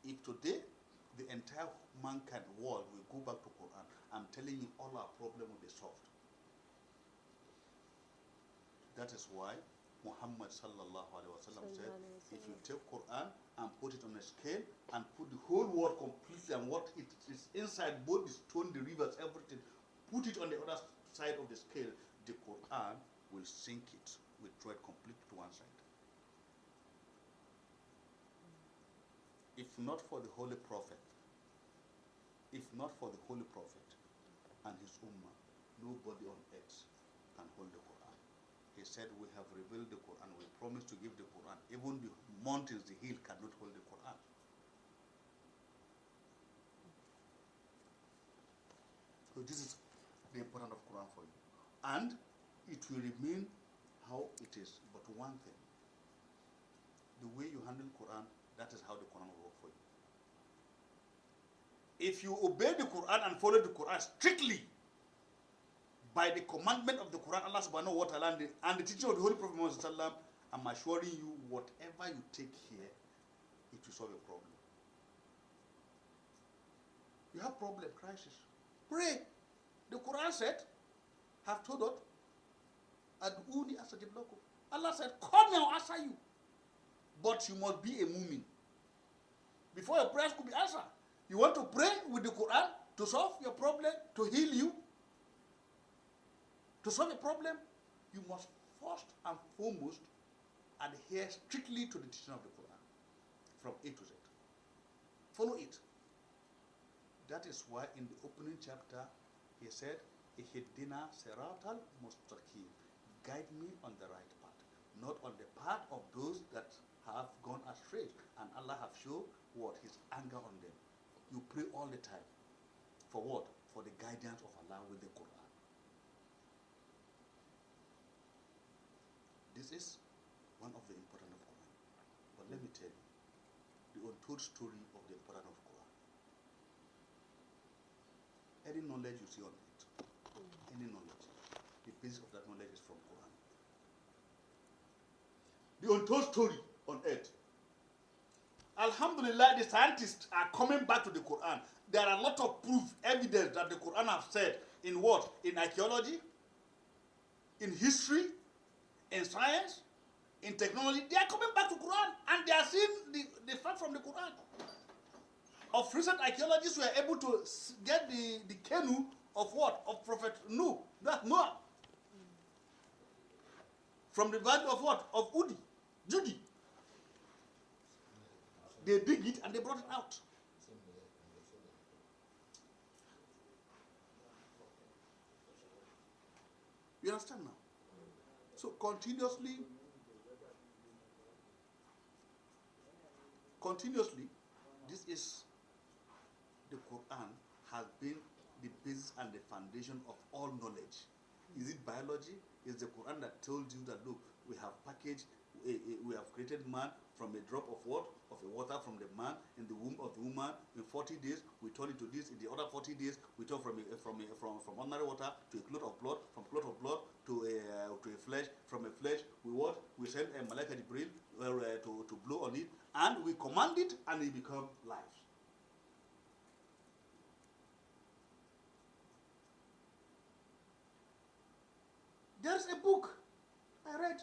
If today the entire mankind world will go back to Quran, I'm telling you all our problems will be solved. That is why Muhammad sallallahu alaihi wasallam said, if you take Quran and put it on a scale and put the whole world completely and what it is inside, both the stone, the rivers, everything, put it on the other side of the scale, the Quran will sink it, will throw it completely to one side. If not for the Holy Prophet, and his ummah, nobody on earth can hold the Quran. He said, we have revealed the Quran. We promise to give the Quran. Even the mountains, the hill cannot hold the Quran. So this is the importance of Quran for you. And it will remain how it is. But one thing, the way you handle Quran, that is how the Quran will work for you. If you obey the Quran and follow the Quran strictly, by the commandment of the Quran, Allah subhanahu wa ta'ala, and the teaching of the Holy Prophet Muhammad, I'm assuring you, whatever you take here, it will solve your problem. You have problem, crisis. Pray. The Quran said, have told us, Ad'uni astajib lakum. Allah said, call me, I'll answer you. But you must be a mu'min. Before your prayers could be answered. You want to pray with the Quran to solve your problem, to heal you? To solve a problem, you must first and foremost adhere strictly to the teaching of the Quran, from A to Z. follow it. That is why in the opening chapter, he said, Ihdina siratal mustaqim. Guide me on the right path, not on the path of those that have gone astray, and Allah have shown what? His anger on them. You pray all the time. For what? For the guidance of Allah with the Quran. This is one of the important of Quran. But let me tell you, the untold story of the important of Quran. Any knowledge you see on it, any knowledge, the basis of that knowledge is from Quran. The untold story on earth. Alhamdulillah, the scientists are coming back to the Quran. There are a lot of proof, evidence that the Quran have said in what? In archaeology, in history, in science, in technology. They are coming back to Quran and they are seeing the fact from the Quran. Of recent archaeologists were able to get the canoe of what? Of Prophet Noah. That's Noah. From the valley of what? Of Judy. They dig it and they brought it out. You understand now? So continuously, this is the Quran has been the basis and the foundation of all knowledge. Is it biology? Is the Quran that told you that, look, we have packaged, we have created man from a drop of what? Of a water from the man in the womb of the woman. In 40 days, we turn into this. In the other 40 days, we turn from ordinary water to a clot of blood, from clot of blood to a flesh, from a flesh, we send a Malaika Jibril to blow on it, and we command it, and it become life. There's a book I read.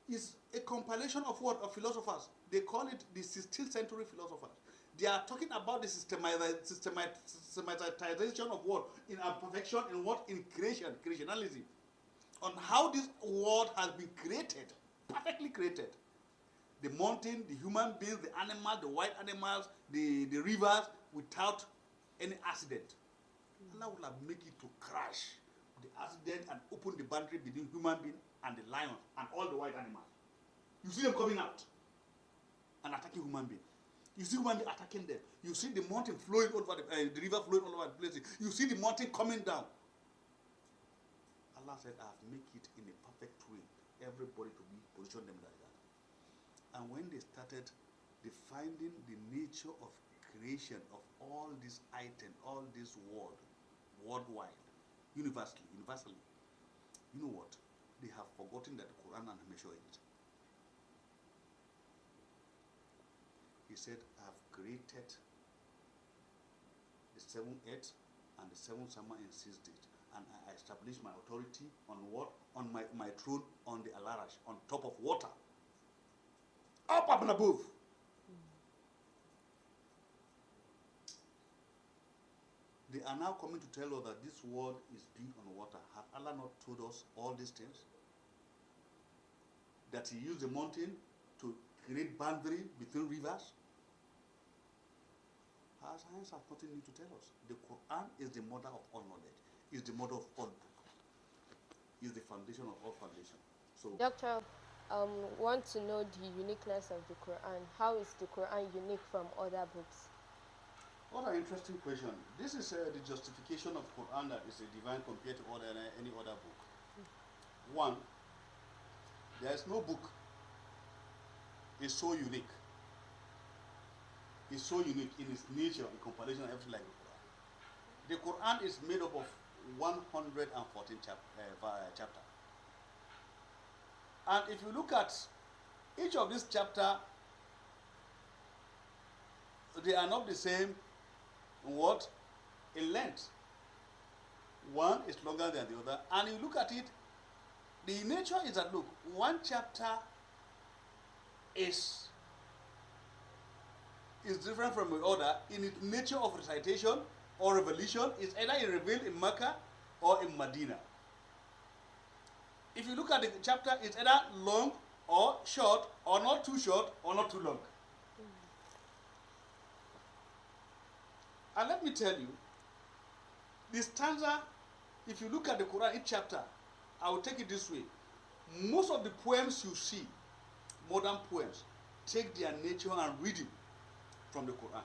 It's a compilation of what? Of philosophers. They call it the 16th century philosophers. They are talking about the systematization of what? In imperfection, in what? In creationalism. On how this world has been created, perfectly created. The mountain, the human beings, the animals, the wild animals, the rivers, without any accident. Allah will have made it to crash the accident and open the boundary between human being and the lion and all the wild animals. You see them coming out and attacking human beings. You see human beings attacking them. You see the mountain flowing over the river flowing all over the place. You see the mountain coming down. Allah said, I have made it in a perfect way. Everybody to be position them like that. And when they started defining the nature of creation of all these items, all this world, worldwide, universally, you know what? They have forgotten that the Quran and measure it. He said, I have created the 7th earth and the 7th summer in 6 days. And I established my authority on what? On my throne on the Alarash, on top of water. Up and above. They are now coming to tell us that this world is built on water. Have Allah not told us all these things? That He used the mountain to create boundary between rivers? Our science has nothing new to tell us. The Quran is the mother of all knowledge. Is the mother of all book. Is the foundation of all foundation. So, Doctor, want to know the uniqueness of the Quran. How is the Quran unique from other books? what an interesting question. This is the justification of Quran that is a divine compared to any other book. One, there is no book is so unique. It's so unique in its nature, in comparison, everything like the Quran. The Quran is made up of 114 chapters. And if you look at each of these chapters, they are not the same in what? In length. One is longer than the other. And you look at it, the nature is that, look, one chapter is different from the other in its nature of recitation or revelation. It's either revealed in Mecca or in Medina. If you look at the chapter, it's either long or short, or not too short or not too long. And let me tell you, the stanza, if you look at the Quran, each chapter, I will take it this way. Most of the poems you see, modern poems, take their nature and reading from the Quran.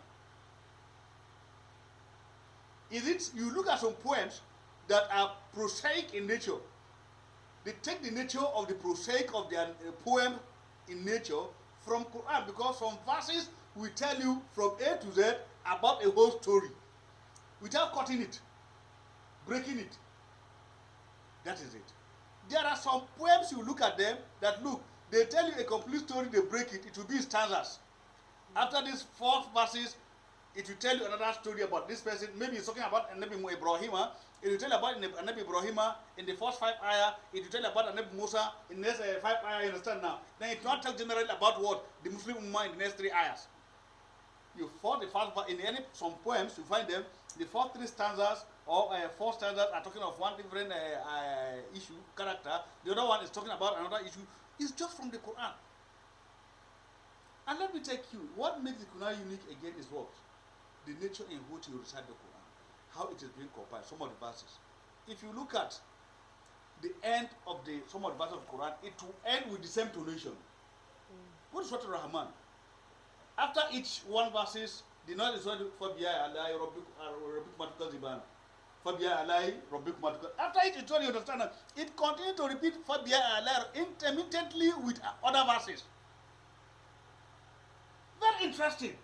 Is it, you look at some poems that are prosaic in nature, they take the nature of the prosaic of their poem in nature from Quran, because some verses will tell you from A to Z about a whole story without cutting it, breaking it. That is it. There are some poems, you look at them, that look, they tell you a complete story, they break it, it will be in stanzas. After these 4 verses, it will tell you another story about this person. Maybe it's talking about Nabi Ibrahim. It will tell you about Nabi Ibrahim in the first 5 ayah. It will tell you about Nabi Musa in the next 5 ayah. You understand now? Then it will not tell generally about what? The Muslim Ummah in the next 3 ayahs. You find the first, in some poems, you find them, the first 3 stanzas or 4 stanzas are talking of one different issue, character. The other one is talking about another issue. It's just from the Quran. And let me take you, what makes the Quran unique again is what? The nature in which you recite the Quran, how it is being compiled, some of the verses. If you look at the end of some of the verses of the Quran, it will end with the same tonation. What is Surah Al-Rahman? After each one verses, the noise is Fabiya Alai Rabbik Matukaziban. Fabiya Alai Rabbik Matukaz. After each one, you understand that it continues to repeat Fabiya Alai intermittently with other verses. Very interesting.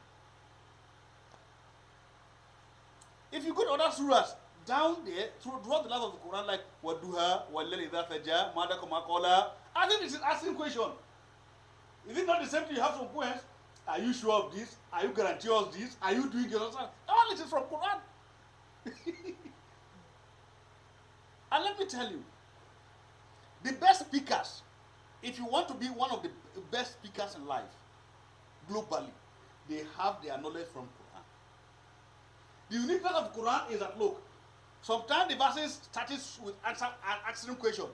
If you go to other surahs, down there, throughout the life of the Quran, like Waduha, Walel Idha Faja, Madakama Kola, I think this is asking question. Is it not the same thing? You have some points. Are you sure of this? Are you guarantee us this? Are you doing this? All this is from Quran. And let me tell you, the best speakers, if you want to be one of the best speakers in life, globally, they have their knowledge from Quran. The uniqueness of Quran is that, look, sometimes the verses starts with answering question.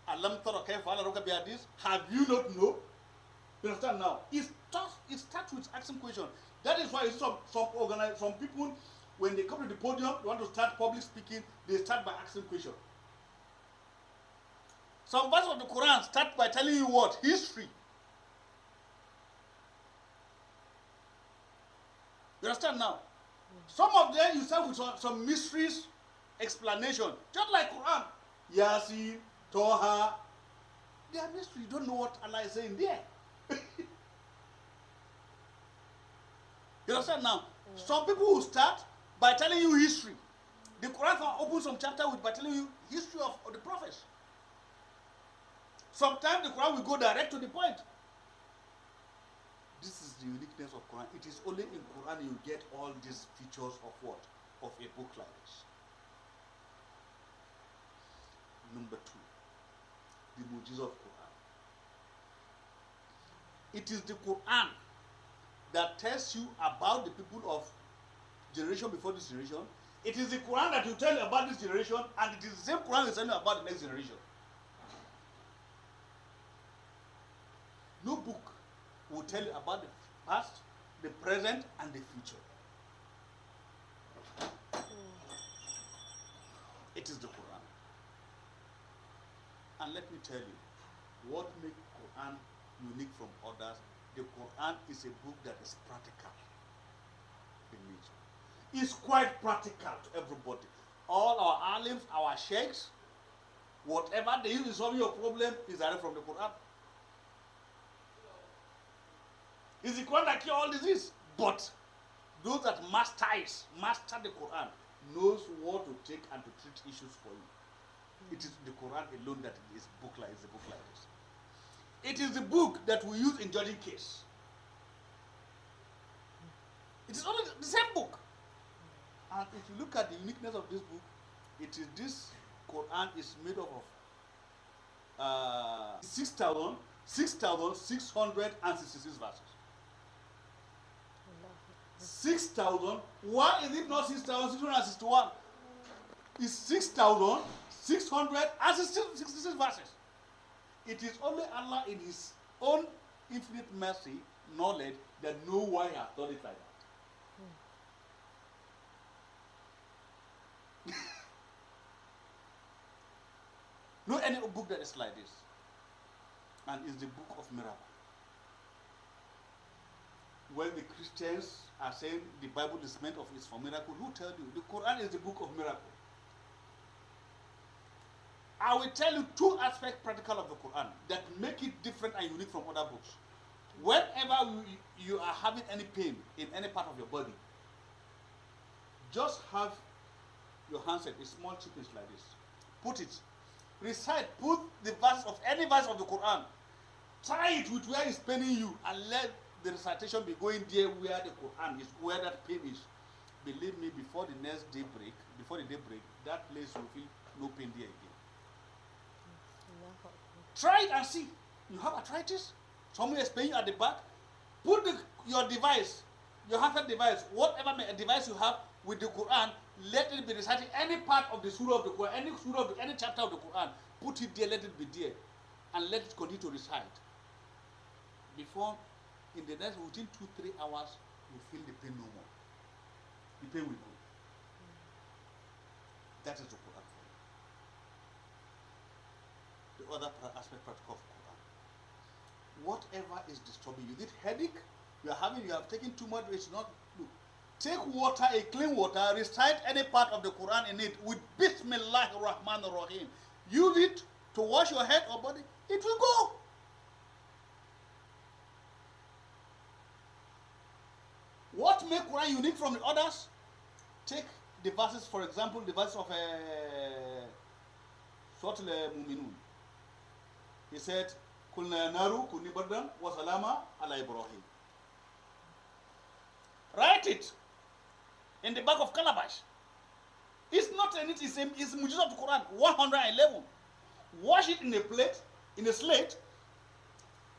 Alam tara kayfa fa'ala rabbuka bi'adis? Have you not know? You understand now? It starts with asking question. That is why you see some people, when they come to the podium, they want to start public speaking, they start by asking question. Some verses of the Quran start by telling you what? History. You understand now? Some of them you start with some mysteries, explanation, just like Quran. Yasin, Toha, they are mystery. You don't know what Allah is saying there. You understand now? Yeah. Some people will start by telling you history. The Quran opens some chapter by telling you history of the prophets. Sometimes the Quran will go direct to the point. This is the uniqueness of Quran. It is only in Quran you get all these features of what? Of a book like this. Number 2, the mu'jiza of Quran. It is the Quran that tells you about the people of generation before this generation. It is the Quran that will tell you about this generation, and it is the same Quran that will tell you about the next generation. No book will tell you about the past, the present, and the future. It is the Quran. And let me tell you, what makes Quran unique from others, the Quran is a book that is practical in nature. It's quite practical to everybody. All our alims, our sheikhs, whatever they use to solve your problem is direct from the Quran. It's the Quran that cures all disease. But those that master the Quran, knows what to take and to treat issues for you. It is the Quran alone that is a book like this. It is the book that we use in judging case. It is only the same book. And if you look at the uniqueness of this book, this Quran is made up of 6,666 verses. 6,000. Why is it not 6,661? It's 6,666 verses. It is only Allah in His own infinite mercy, knowledge, that know why He has done it like that. No any book that is like this. And it's the book of miracle. When the Christians are saying the Bible is meant of is for miracle, who tell you? The Quran is the book of miracle. I will tell you two aspects practical of the Quran that make it different and unique from other books. Whenever you are having any pain in any part of your body, just have your handset, a small chickens like this. Put it. Recite, put the verse of any verse of the Quran. Try it with where it's paining you and let the recitation be going there where the Quran is, where that pain is. Believe me, before the next day break, that place will feel no pain there again. Try it and see. You have arthritis? Someone is paying you at the back? Put your device, your handheld device, whatever device you have with the Quran, let it be reciting any part of the surah of the Quran, any surah of any chapter of the Quran. Put it there, let it be there, and let it continue to recite. Before, in the next, within 2-3 hours, you feel the pain no more. The pain will go. That is the Quran for you. The other aspect practical of Quran. Whatever is disturbing you, is it headache? You have taken too much, it's not. Look, take water, a clean water, recite any part of the Quran in it with Bismillahir Rahmanir Rahim. Use it to wash your head or body, it will go. What makes Quran unique from the others? Take the verses, for example, the verse of Surah Al-Mu'minun. He said, Kulna naru kuni bardan wa salama ala Ibrahim. Write it in the back of calabash. It's not anything, it's Mujizah of the Quran, 111. Wash it in a plate, in a slate,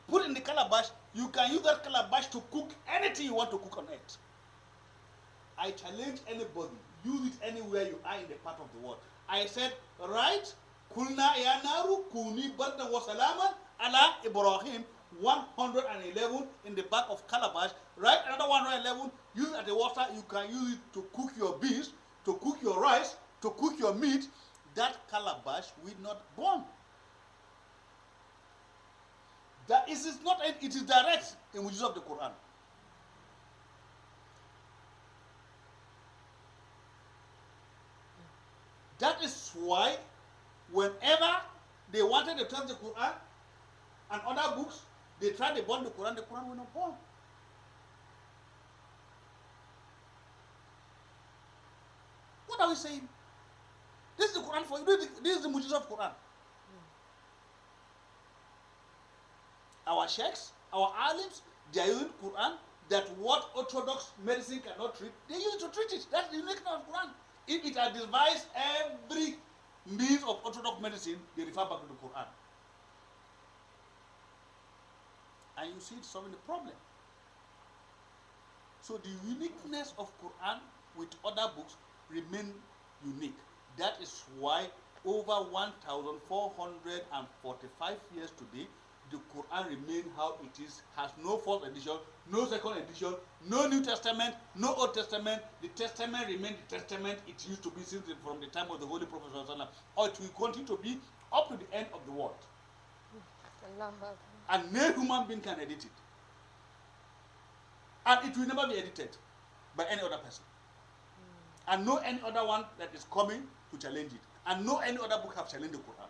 put it in the calabash. You can use that calabash to cook anything you want to cook on it. I challenge anybody, use it anywhere you are in the part of the world. I said, write, Kulna ya naru kuni bardan wa salama ala Ibrahim, 111 in the back of calabash. Write another 111, use it as a water. You can use it to cook your beans, to cook your rice, to cook your meat. That calabash will not burn. That is not, it is direct in the use of the Quran. That is why whenever they wanted to turn the Quran and other books, they tried to burn the Quran will not burn. What are we saying? This is the Quran for you. This is the Mujizah of Quran. Our sheikhs, our alims, they are using Quran that what orthodox medicine cannot treat, they use it to treat it. That's the uniqueness of Quran. If it has devised every means of orthodox medicine, they refer back to the Quran. And you see it solving the problem. So the uniqueness of Quran with other books remain unique. That is why over 1,445 years today, the Quran remains how it is, has no fourth edition, no second edition, no New Testament, no Old Testament. The Testament remains the Testament it used to be since from the time of the Holy Prophet, or it will continue to be up to the end of the world. And no human being can edit it. And it will never be edited by any other person. And no any other one that is coming to challenge it. And no any other book have challenged the Quran.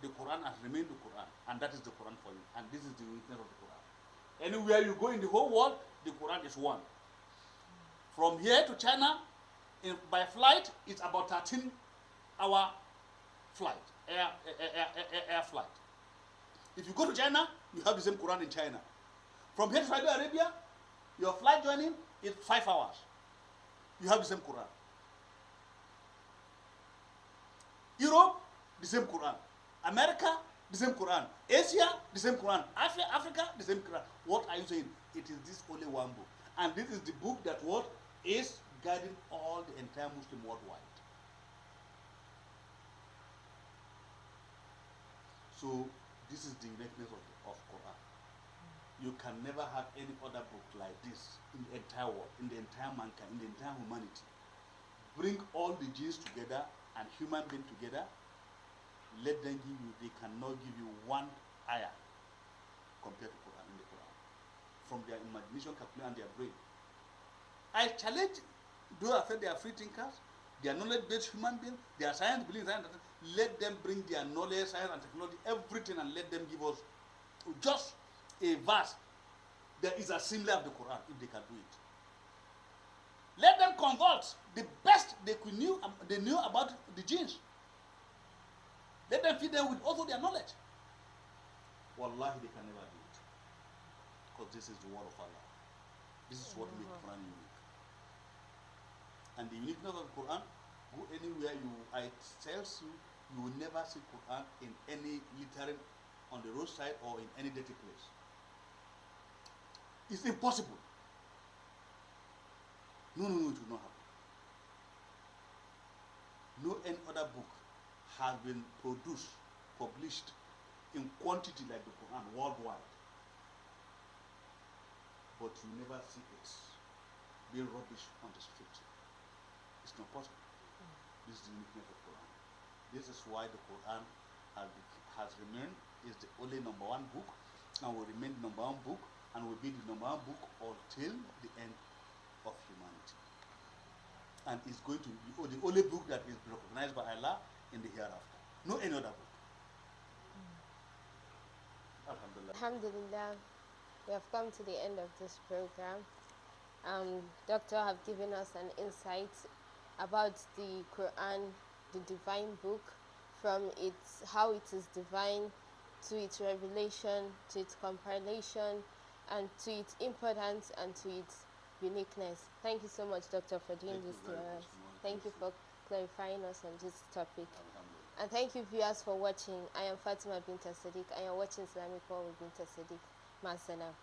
The Quran has remained the Quran, and that is the Quran for you. And this is the uniqueness of the Quran. Anywhere you go in the whole world, the Quran is one. From here to China, by flight, it's about 13-hour flight, air flight. If you go to China, you have the same Quran in China. From here to Saudi Arabia, your flight journey is 5 hours. You have the same Quran. Europe, the same Quran. America, the same Quran. Asia, the same Quran. Africa, the same Quran. What are you saying? It is this only one book. And this is the book that what is guiding all the entire Muslim worldwide. So this is the uniqueness of Quran. You can never have any other book like this in the entire world, in the entire mankind, in the entire humanity. Bring all the genes together and human being together, let them give you, they cannot give you one ayah compared to Quran in the Quran. From their imagination, calculation, and their brain. I challenge those that say they are free thinkers, they are knowledge-based human beings, they are science, believe science, let them bring their knowledge, science and technology, everything, and let them give us just a verse that is a similar of the Quran, if they can do it. Let them convert the best they knew about the genes. Let them feed them with also their knowledge. Wallahi, they can never do it. Because this is the word of Allah. This is what makes Quran unique. And the uniqueness of the Quran, go anywhere I tell you, you will never see Quran in any littering on the roadside or in any dirty place. It's impossible. No, it will not happen. No any other book has been published in quantity like the Quran worldwide. But you never see it being rubbish on the street. It's not possible. This is the uniqueness of the Quran. This is why the Quran has remained, is the only number one book, and will remain the number one book, and will be the number one book until the end of humanity. And it's going to be the only book that is recognized by Allah in the hereafter. No any other book. Alhamdulillah. Alhamdulillah, we have come to the end of this program. Doctor have given us an insight about the Quran, the divine book, from how it is divine, to its revelation, to its compilation, and to its importance and to its uniqueness. Thank you so much, Doctor, for doing this to us. Thank you for clarifying us on this topic. And thank you, viewers, for watching. I am Fatima Binta Sadiq. I am watching Islamic World with Binta Sadiq. Masana.